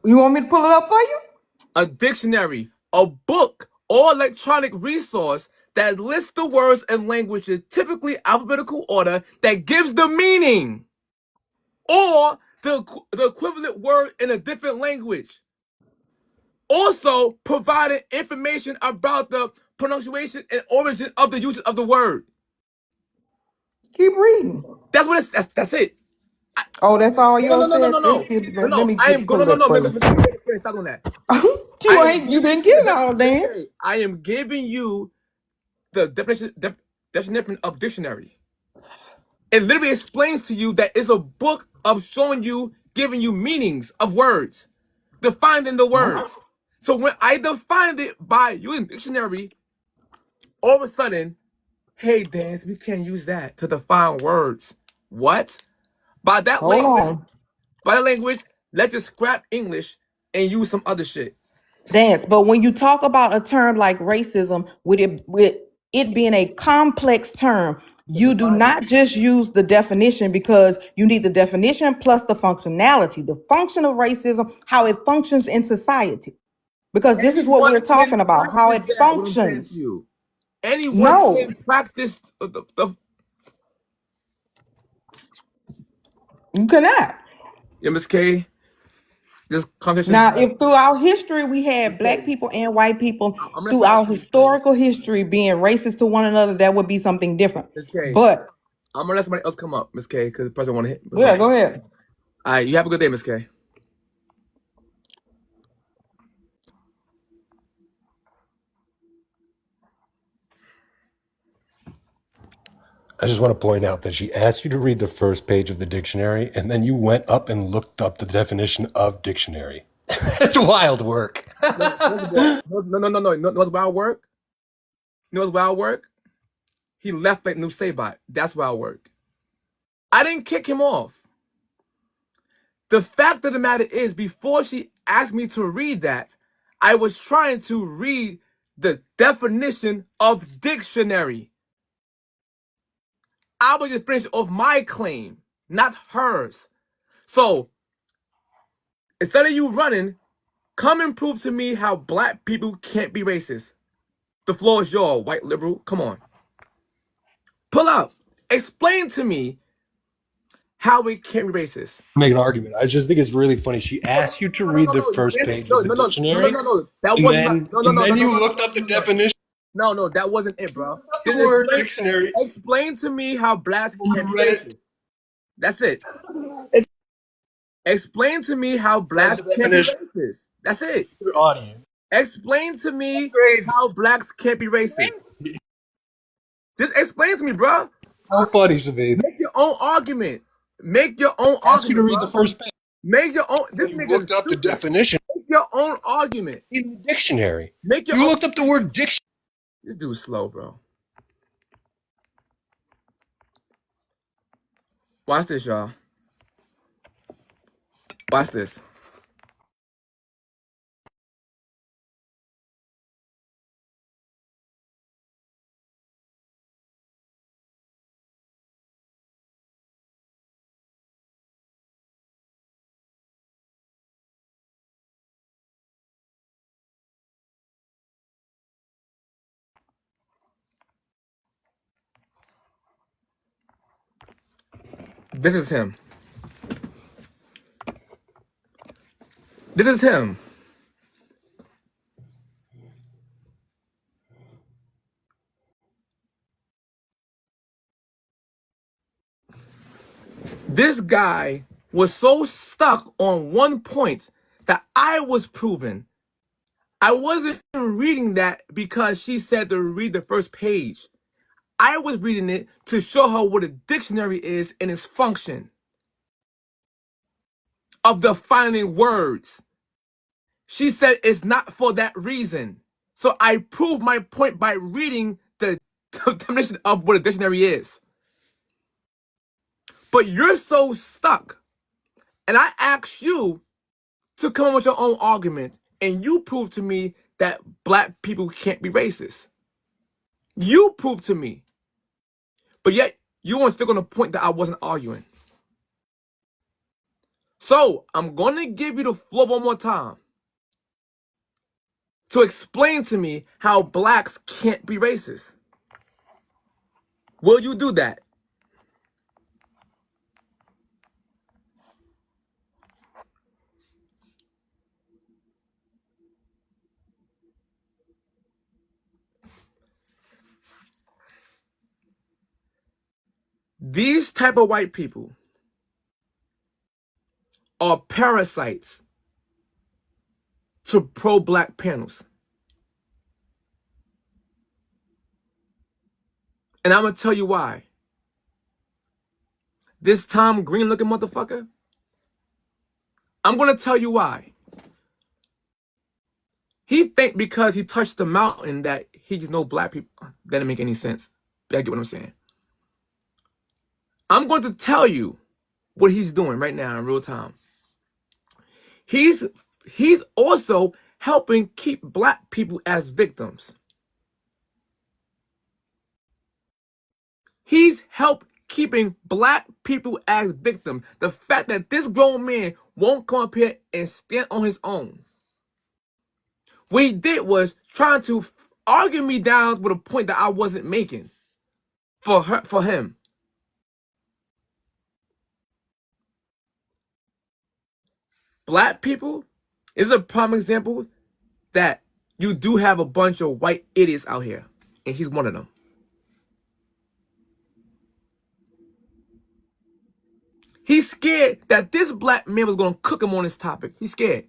You want me to pull it up for you? A dictionary, a book, or electronic resource that lists the words and languages, typically alphabetical order, that gives the meaning or the equivalent word in a different language. Also, providing information about the pronunciation and origin of the usage of the word. Keep reading. That's what that's it. Oh, that's all No, yours no, no, no, said? no, Let me I am pull no, it no, up no, for no, you. stop on that. You didn't get it all, Dan. Okay, I am giving you the definition of dictionary. It literally explains to you that it's a book of showing you, giving you meanings of words, defining the words. So when I defined it by using dictionary, all of a sudden, hey, Dan, we can't use that to define words. What? By that Hold language, let's just scrap English and use some other shit. Dance. But when you talk about a term like racism, with it being a complex term, you do not just use the definition because you need the definition plus the functionality, the function of racism, how it functions in society. Because this is what we're Anyone talking can about, how practice it that, what I'm saying to functions. you. Anyone No, can practice the you cannot. Ms. K, this conversation. Now, if throughout history we had black people and white people I'm gonna throughout stop you, historical history being racist to one another, that would be something different. Ms. K. But I'm gonna let somebody else come up, Ms. K, because the president want to hit. yeah, go ahead. All right, you have a good day, Ms. K. I just want to point out that she asked you to read the first page of the dictionary, and then you went up and looked up the definition of dictionary. It's wild work. No. What's wild work? You know what's wild work? He left like New Sabat. That's wild work. I didn't kick him off. The fact of the matter is, before she asked me to read that, I was trying to read the definition of dictionary. I was just finishing off my claim, not hers. So, instead of you running, come and prove to me how black people can't be racist. The floor is yours, white liberal. Come on. Pull up. Explain to me how we can't be racist. Make an argument. I just think it's really funny. She asked you to read the first page of the dictionary, That wasn't and then you looked up the definition No, that wasn't it, bro. of the word dictionary. Explain to me how blacks can't be read it. racist. That's it. It's Explain to me how blacks the can't be definition. racist. That's it. Your audience. Explain to me Crazy. how blacks can't be racist. Just explain to me, bro. So funny, Shaved. Make your own argument. Make your own Asked you to argument. read the Bro. first page. Make your own. This You nigga looked is up the stupid. definition Make your own argument. in the dictionary. Make your You own. looked up the word dictionary. This dude's slow, bro. Watch this, y'all. Watch this. This is him. This is him. This guy was so stuck on one point that I was proven. I wasn't reading that because she said to read the first page. I was reading it to show her what a dictionary is and its function of defining words. She said it's not for that reason. So I proved my point by reading the definition of what a dictionary is. But you're so stuck. And I asked you to come up with your own argument, and you proved to me that black people can't be racist. You proved to me. But yet, you weren't still on the point that I wasn't arguing. So, I'm going to give you the floor one more time to explain to me how blacks can't be racist. Will you do that? These type of white people are parasites to pro-black panels. And I'm going to tell you why. This Tom Green looking motherfucker, I'm going to tell you why. He think because he touched the mountain that he just know black people. That didn't make any sense. I get what I'm saying. I'm going to tell you what he's doing right now in real time. He's also helping keep black people as victims. He's helped keeping black people as victims. The fact that this grown man won't come up here and stand on his own. What he did was trying to argue me down with a point that I wasn't making for him. Black people is a prime example that you do have a bunch of white idiots out here, and he's one of them. He's scared that this black man was going to cook him on this topic. He's scared.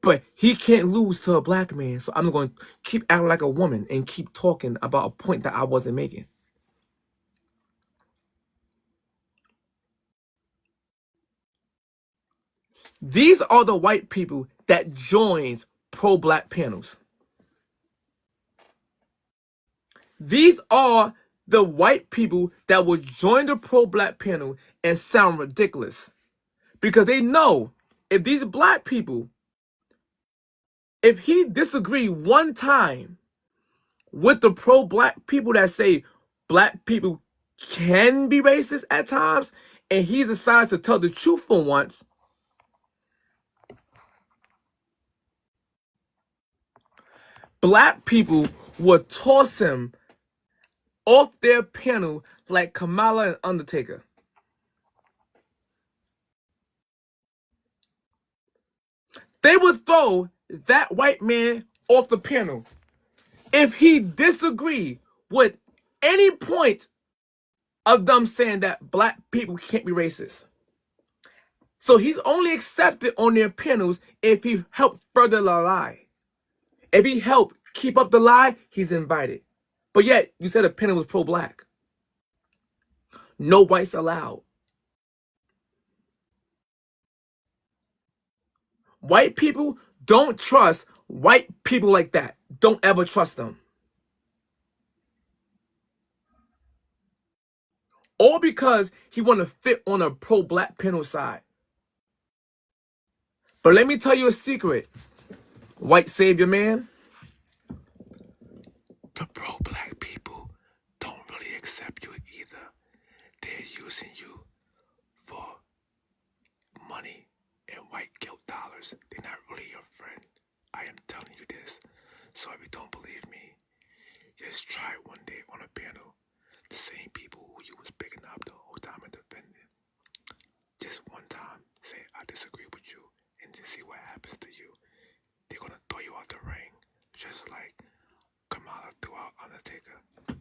But he can't lose to a black man, so I'm going to keep acting like a woman and keep talking about a point that I wasn't making. These are the white people that joins pro-black panels. These are the white people that will join the pro-black panel and sound ridiculous. Because they know if these black people, if he disagree one time with the pro-black people that say black people can be racist at times, and he decides to tell the truth for once, black people will toss him off their panel like Kamala and Undertaker. They would throw that white man off the panel if he disagreed with any point of them saying that black people can't be racist. So he's only accepted on their panels if he helped further the lie. If he helped keep up the lie, he's invited. But yet, you said the panel was pro-black. No whites allowed. White people don't trust white people like that. Don't ever trust them. All because he want to fit on a pro-black panel side. But let me tell you a secret, white savior man. The pro-black people don't really accept you either. They're using you for money and white guilt dollars. They're not really your friend. I am telling you this. So if you don't believe me, just try it one day on a panel. The same people who you was picking up the whole time and defending. Just one time, say, I disagree with you, and then see what happens to you. They're going to throw you out the ring, just like Kamala threw out Undertaker.